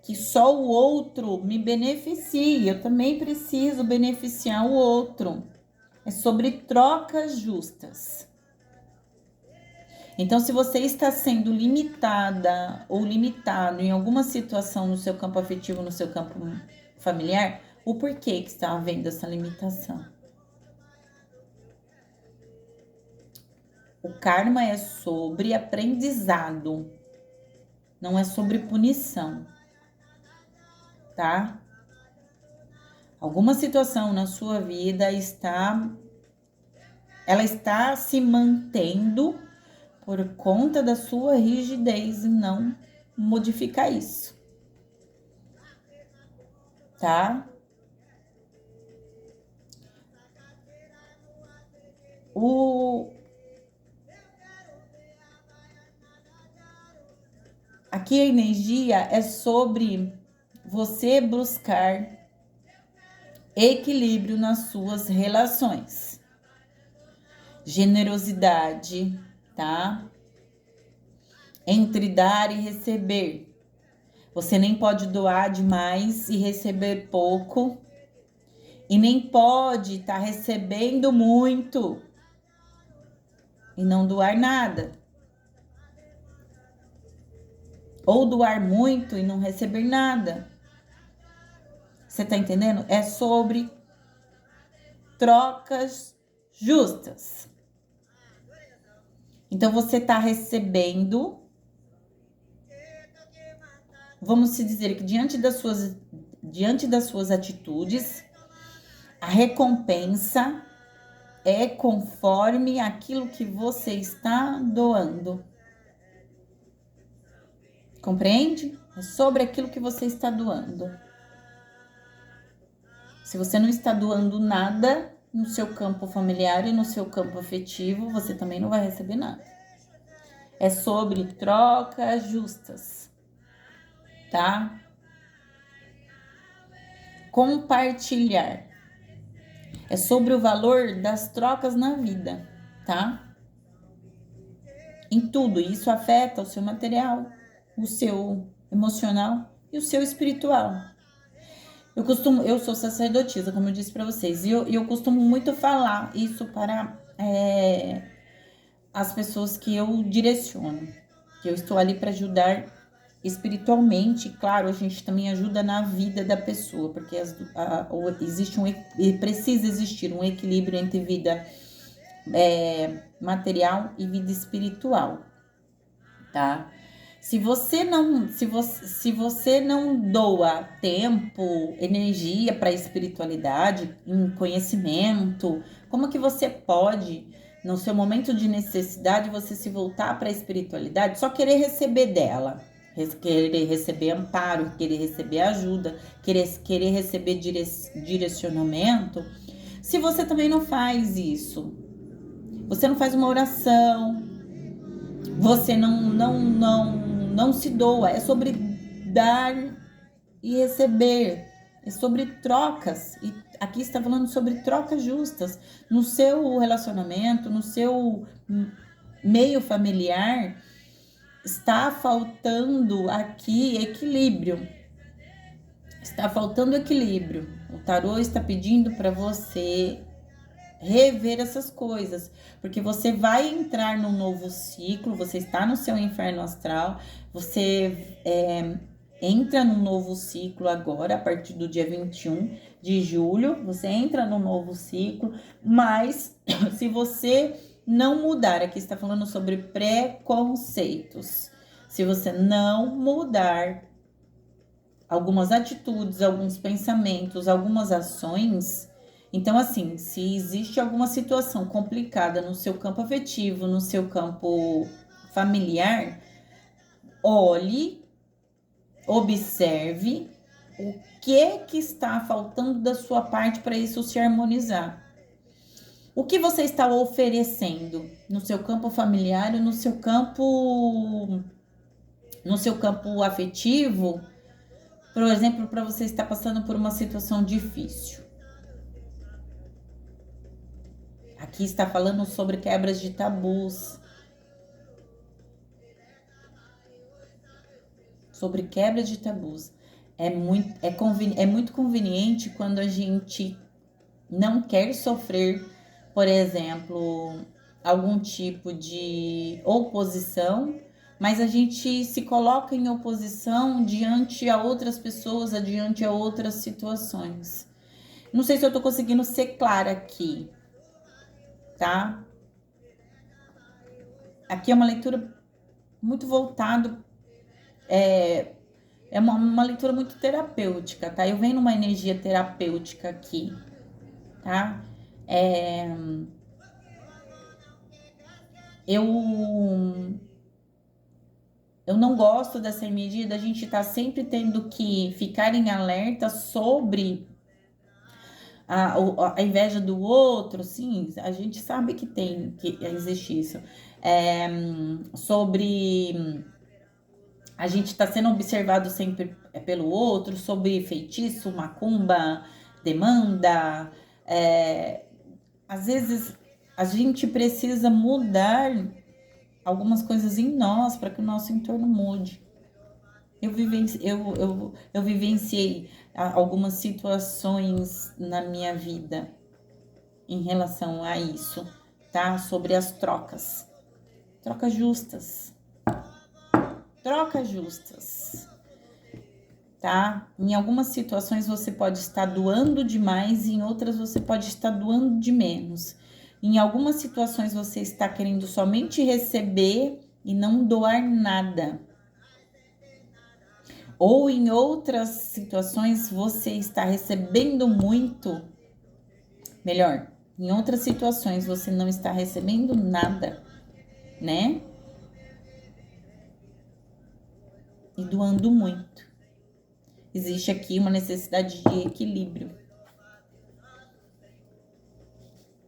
que só o outro me beneficie. Eu também preciso beneficiar o outro. É sobre trocas justas. Então, se você está sendo limitada ou limitado em alguma situação no seu campo afetivo, no seu campo familiar, o porquê que está havendo essa limitação? O karma é sobre aprendizado, não é sobre punição, tá? Alguma situação na sua vida ela está se mantendo por conta da sua rigidez e não modificar isso, tá? Aqui a energia é sobre você buscar equilíbrio nas suas relações, generosidade, tá? Entre dar e receber. Você nem pode doar demais e receber pouco, e nem pode estar recebendo muito e não doar nada. Ou doar muito e não receber nada. Você tá entendendo? É sobre trocas justas. Então, você tá recebendo, vamos se dizer que diante das suas atitudes, a recompensa é conforme aquilo que você está doando. Compreende? É sobre aquilo que você está doando. Se você não está doando nada no seu campo familiar e no seu campo afetivo, você também não vai receber nada. É sobre trocas justas, tá? Compartilhar. É sobre o valor das trocas na vida, tá? Em tudo. E isso afeta o seu material, o seu emocional e o seu espiritual. Eu sou sacerdotisa, como eu disse para vocês, e eu costumo muito falar isso para as pessoas que eu direciono, que eu estou ali para ajudar espiritualmente. Claro, a gente também ajuda na vida da pessoa, porque precisa existir um equilíbrio entre vida material e vida espiritual, tá? Se você não doa tempo, energia para a espiritualidade, em conhecimento, como que você pode, no seu momento de necessidade, você se voltar para a espiritualidade, só querer receber dela, querer receber amparo, querer receber ajuda, querer receber direcionamento, se você também não faz isso? Você não faz uma oração, você não se doa. É sobre dar e receber, é sobre trocas. E aqui está falando sobre trocas justas no seu relacionamento, no seu meio familiar. Está faltando aqui equilíbrio. Está faltando equilíbrio. O tarô está pedindo para você rever essas coisas, porque você vai entrar num novo ciclo, você está no seu inferno astral, você entra num novo ciclo agora, a partir do dia 21 de julho, você entra num novo ciclo, mas se você não mudar, aqui está falando sobre preconceitos, se você não mudar algumas atitudes, alguns pensamentos, algumas ações. Então, assim, se existe alguma situação complicada no seu campo afetivo, no seu campo familiar, olhe, observe o que está faltando da sua parte para isso se harmonizar. O que você está oferecendo no seu campo familiar e no seu campo afetivo? Por exemplo, para você estar passando por uma situação difícil. Aqui está falando sobre quebras de tabus. Sobre quebra de tabus. É muito conveniente quando a gente não quer sofrer, por exemplo, algum tipo de oposição, mas a gente se coloca em oposição diante a outras pessoas, diante a outras situações. Não sei se eu tô conseguindo ser clara aqui, tá? Aqui é uma leitura muito voltada, é uma leitura muito terapêutica, tá? Eu venho numa energia terapêutica aqui, tá? Eu não gosto dessa energia da gente estar sempre tendo que ficar em alerta sobre a inveja do outro, sim, a gente sabe que existe isso. Sobre a gente estar sendo observado sempre pelo outro, sobre feitiço, macumba, demanda. Às vezes a gente precisa mudar algumas coisas em nós para que o nosso entorno mude. Eu vivenciei algumas situações na minha vida em relação a isso, tá? Sobre as trocas. Trocas justas. Trocas justas. Tá? Em algumas situações você pode estar doando demais, em outras você pode estar doando de menos. Em algumas situações você está querendo somente receber e não doar nada. Ou em outras situações você está recebendo muito, melhor, em outras situações você não está recebendo nada, né? E doando muito. Existe aqui uma necessidade de equilíbrio.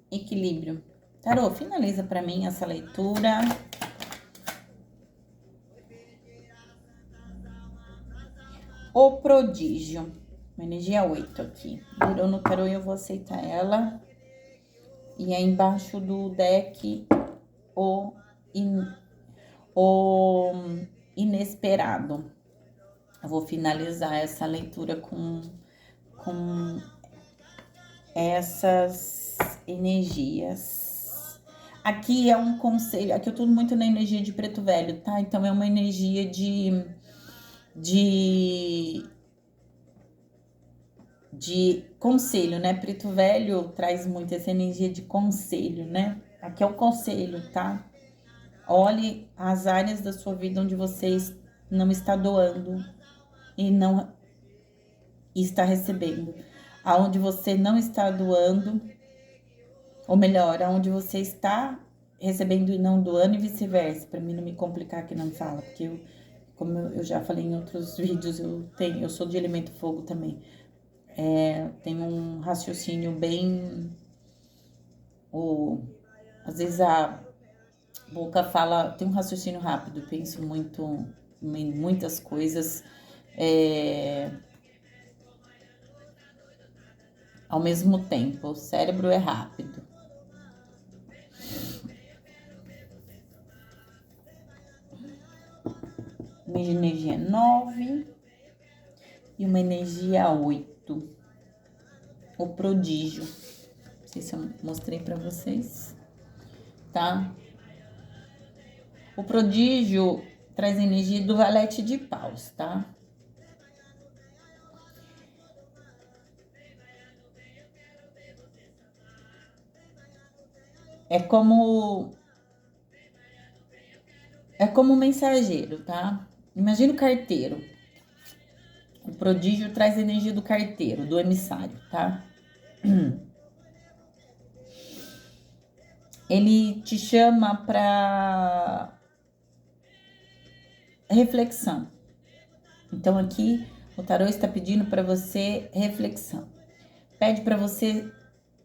Equilíbrio. Tarô, finaliza para mim essa leitura. O prodígio. Uma energia 8 aqui. Virou no tarô e eu vou aceitar ela. E aí embaixo do deck, o inesperado. Eu vou finalizar essa leitura com essas energias. Aqui é um conselho, aqui eu tô muito na energia de preto velho, tá? Então é uma energia de conselho, né? Preto velho traz muito essa energia de conselho, né? Aqui é o conselho, tá? Olhe as áreas da sua vida onde você não está doando e não está recebendo. Aonde você não está doando, ou melhor, aonde você está recebendo e não doando e vice-versa, para mim não me complicar que não fala, porque como eu já falei em outros vídeos, eu sou de elemento fogo também. Tenho um raciocínio bem, às vezes a boca fala, tem um raciocínio rápido, penso muito em muitas coisas ao mesmo tempo. O cérebro é rápido. Uma energia 9 e uma energia 8. O prodígio. Não sei se eu mostrei para vocês, tá? O prodígio traz energia do valete de paus, tá? É como um mensageiro, tá? Imagina o carteiro. O prodígio traz energia do carteiro, do emissário, tá? Ele te chama para reflexão. Então aqui o tarô está pedindo para você reflexão. Pede para você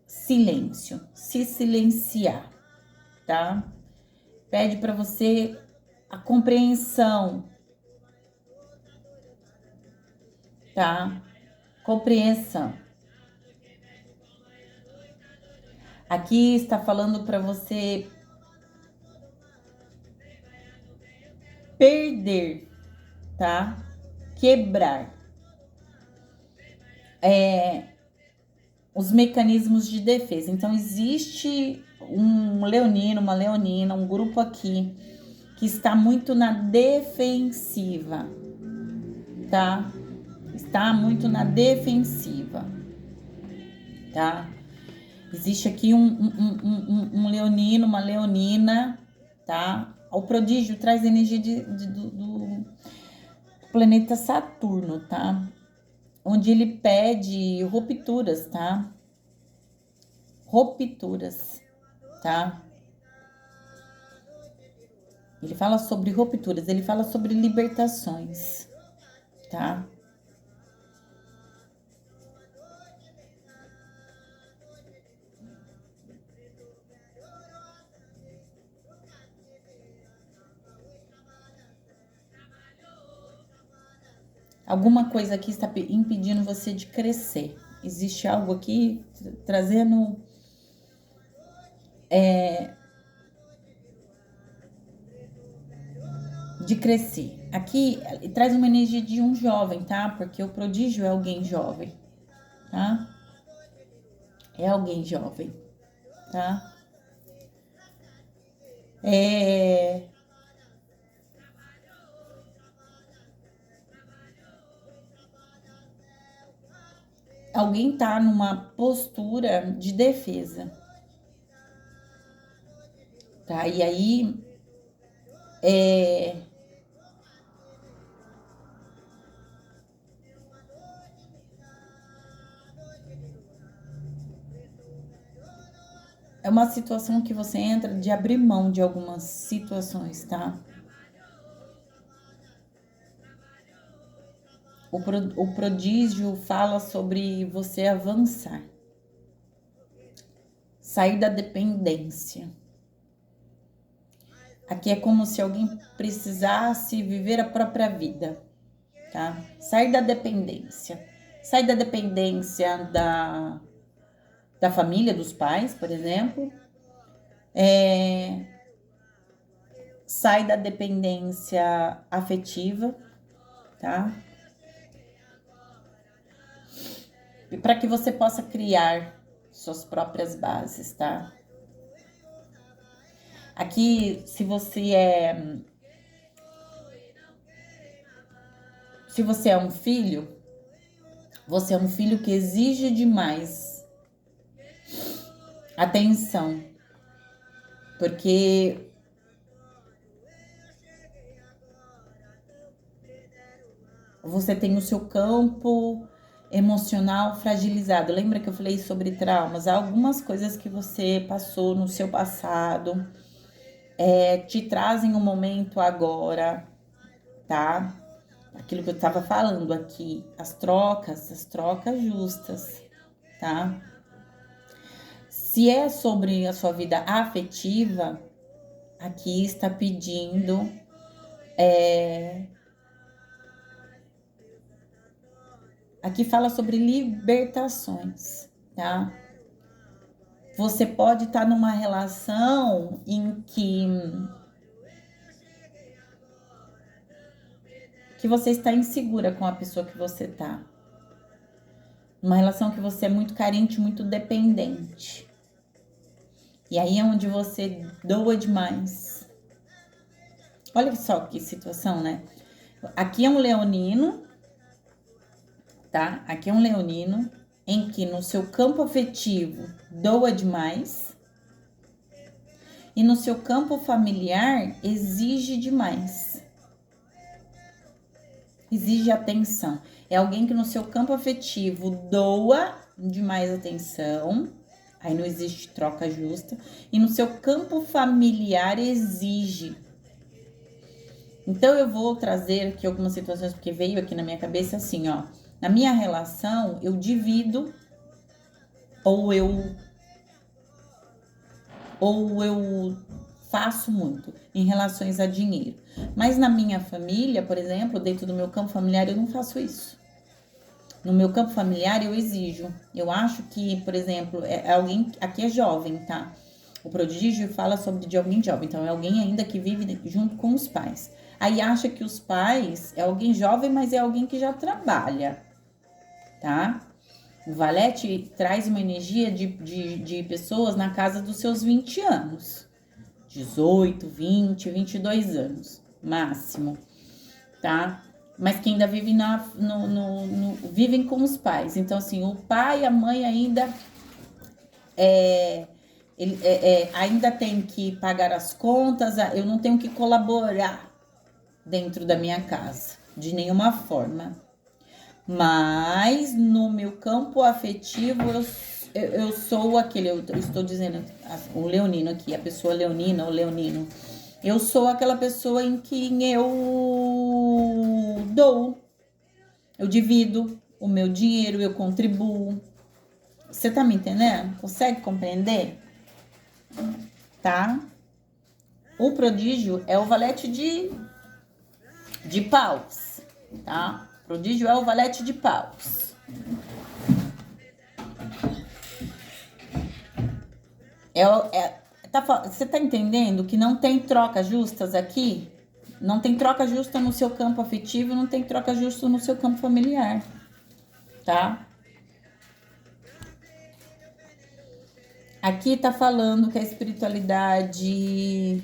silêncio, se silenciar, tá? Pede para você a compreensão, tá? Compreensão. Aqui está falando para você perder, tá? Quebrar os mecanismos de defesa. Então, existe um leonino, uma leonina, um grupo aqui que está muito na defensiva, tá? Está muito na defensiva, tá? Existe aqui um leonino, uma leonina, tá? O prodígio traz energia do planeta Saturno, tá? Onde ele pede rupturas, tá? Rupturas, tá? Ele fala sobre rupturas, ele fala sobre libertações, tá? Alguma coisa aqui está impedindo você de crescer. Existe algo aqui trazendo de crescer. Aqui traz uma energia de um jovem, tá? Porque o prodígio é alguém jovem, tá? É alguém jovem, tá? Alguém tá numa postura de defesa, tá? E aí é uma situação que você entra de abrir mão de algumas situações, tá? O prodígio fala sobre você avançar, sair da dependência. Aqui é como se alguém precisasse viver a própria vida, tá? Sair da dependência. Sair da dependência da família, dos pais, por exemplo. Sai da dependência afetiva, tá? E para que você possa criar suas próprias bases, tá? Aqui, se você é um filho, você é um filho que exige demais atenção, porque você tem o seu campo emocional fragilizado. Lembra que eu falei sobre traumas? Há algumas coisas que você passou no seu passado, te trazem um momento agora, tá? Aquilo que eu tava falando aqui, as trocas justas, tá? Se é sobre a sua vida afetiva, aqui está pedindo aqui fala sobre libertações, tá? Você pode estar numa relação em que você está insegura com a pessoa que você tá. Uma relação que você é muito carente, muito dependente. E aí é onde você doa demais. Olha só que situação, né? Aqui é um leonino, tá? Aqui é um leonino em que no seu campo afetivo doa demais e no seu campo familiar exige demais. Exige atenção. É alguém que no seu campo afetivo doa demais atenção, aí não existe troca justa, e no seu campo familiar exige. Então eu vou trazer aqui algumas situações, porque veio aqui na minha cabeça assim, ó. Na minha relação, eu divido ou eu faço muito em relações a dinheiro. Mas na minha família, por exemplo, dentro do meu campo familiar, eu não faço isso. No meu campo familiar, eu exijo. Eu acho que, por exemplo, alguém aqui é jovem, tá? O prodígio fala sobre de alguém jovem, então é alguém ainda que vive junto com os pais. Aí acha que os pais é alguém jovem, mas é alguém que já trabalha, tá? O valete traz uma energia de pessoas na casa dos seus 20 anos. 18, 20, 22 anos, máximo, tá? Mas que ainda vive vivem com os pais. Então, assim, o pai e a mãe ainda ainda tem que pagar as contas, eu não tenho que colaborar dentro da minha casa, de nenhuma forma. Mas no meu campo afetivo, eu sou aquele, eu estou dizendo, o leonino aqui, a pessoa leonina ou leonino. Eu sou aquela pessoa em que eu dou, eu divido o meu dinheiro, eu contribuo. Você tá me entendendo? Consegue compreender? Tá? O prodígio é o valete de paus, tá? O prodígio é o valete de paus. Você tá entendendo que não tem trocas justas aqui? Não tem troca justa no seu campo afetivo, não tem troca justa no seu campo familiar, tá? Aqui tá falando que a espiritualidade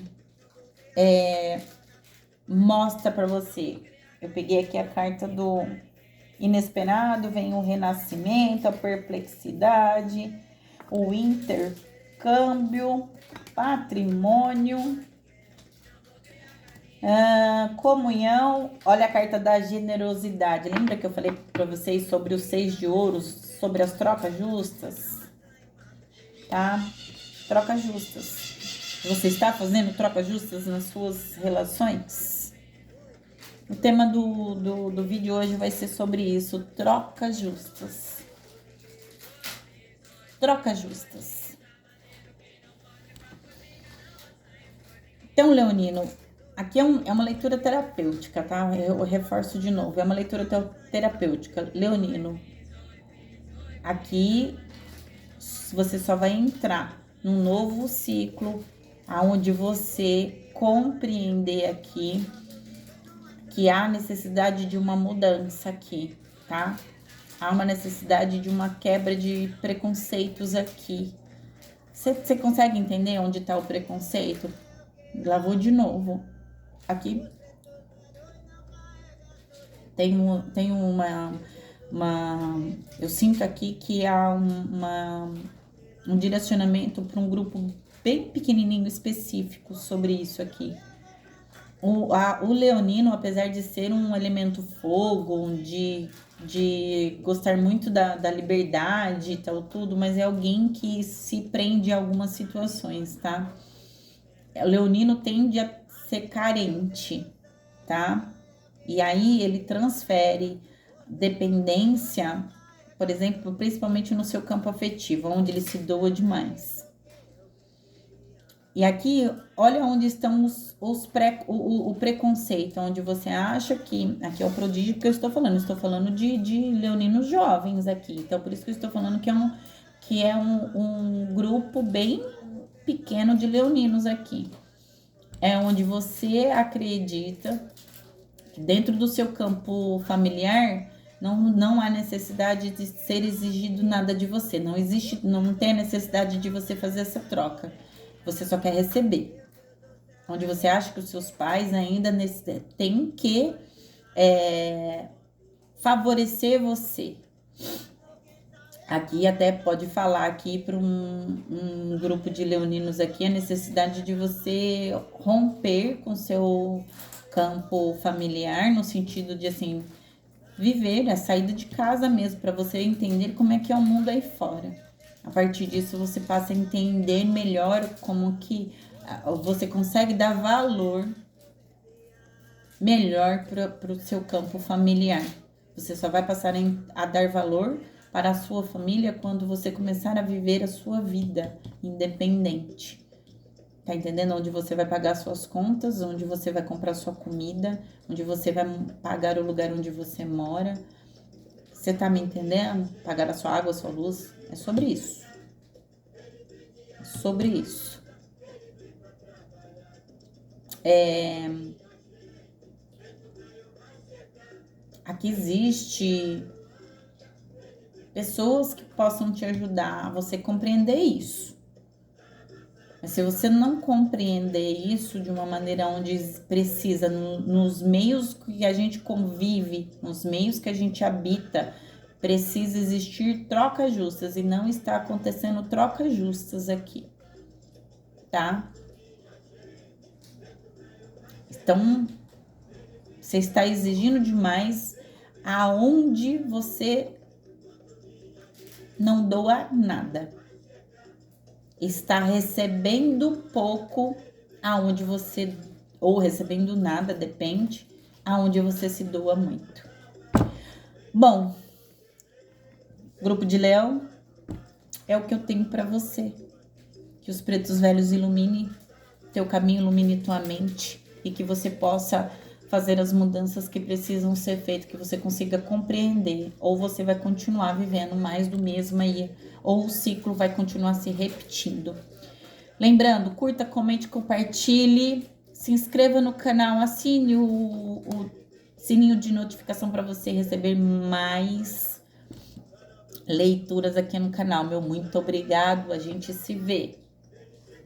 mostra para você. Eu peguei aqui a carta do inesperado, vem o renascimento, a perplexidade, o intercâmbio, patrimônio, comunhão. Olha a carta da generosidade. Lembra que eu falei para vocês sobre os 6 de ouros, sobre as trocas justas? Tá? Trocas justas. Você está fazendo trocas justas nas suas relações? O tema do vídeo hoje vai ser sobre isso, trocas justas. Trocas justas. Então, leonino, aqui é uma leitura terapêutica, tá? Eu reforço de novo, é uma leitura terapêutica. Leonino, aqui você só vai entrar num novo ciclo, aonde você compreender aqui que há necessidade de uma mudança aqui, tá? Há uma necessidade de uma quebra de preconceitos aqui. Você consegue entender onde está o preconceito? Lá vou de novo. Aqui tem uma eu sinto aqui que há um direcionamento para um grupo bem pequenininho específico sobre isso aqui. O leonino, apesar de ser um elemento fogo, de gostar muito da liberdade e tal, tudo, mas é alguém que se prende a algumas situações, tá? O leonino tende a ser carente, tá? E aí ele transfere dependência, por exemplo, principalmente no seu campo afetivo, onde ele se doa demais. E aqui, olha onde estão o preconceito, onde você acha que... Aqui é o prodígio que eu estou falando de leoninos jovens aqui. Então, por isso que eu estou falando que é um grupo bem pequeno de leoninos aqui. É onde você acredita que dentro do seu campo familiar não há necessidade de ser exigido nada de você. Não tem a necessidade de você fazer essa troca. Você só quer receber. Onde você acha que os seus pais ainda têm que favorecer você. Aqui até pode falar aqui para um grupo de leoninos aqui a necessidade de você romper com seu campo familiar, no sentido de assim, viver a saída de casa mesmo, para você entender como é que é o mundo aí fora. A partir disso, você passa a entender melhor como que você consegue dar valor melhor para o seu campo familiar. Você só vai passar a dar valor para a sua família quando você começar a viver a sua vida independente. Tá entendendo? Onde você vai pagar suas contas, onde você vai comprar sua comida, onde você vai pagar o lugar onde você mora. Você tá me entendendo? Pagar a sua água, a sua luz. É sobre isso. É sobre isso. Aqui existe pessoas que possam te ajudar a você compreender isso. Mas se você não compreender isso de uma maneira onde precisa, nos meios que a gente convive, nos meios que a gente habita, precisa existir trocas justas e não está acontecendo trocas justas aqui, tá? Então, você está exigindo demais aonde você não doa nada. Está recebendo pouco aonde você, ou recebendo nada, depende, aonde você se doa muito. Bom, grupo de Leão, é o que eu tenho para você. Que os pretos velhos iluminem teu caminho, ilumine tua mente e que você possa fazer as mudanças que precisam ser feitas, que você consiga compreender, ou você vai continuar vivendo mais do mesmo aí, ou o ciclo vai continuar se repetindo. Lembrando, curta, comente, compartilhe, se inscreva no canal, assine o sininho de notificação para você receber mais leituras aqui no canal. Meu muito obrigado, a gente se vê.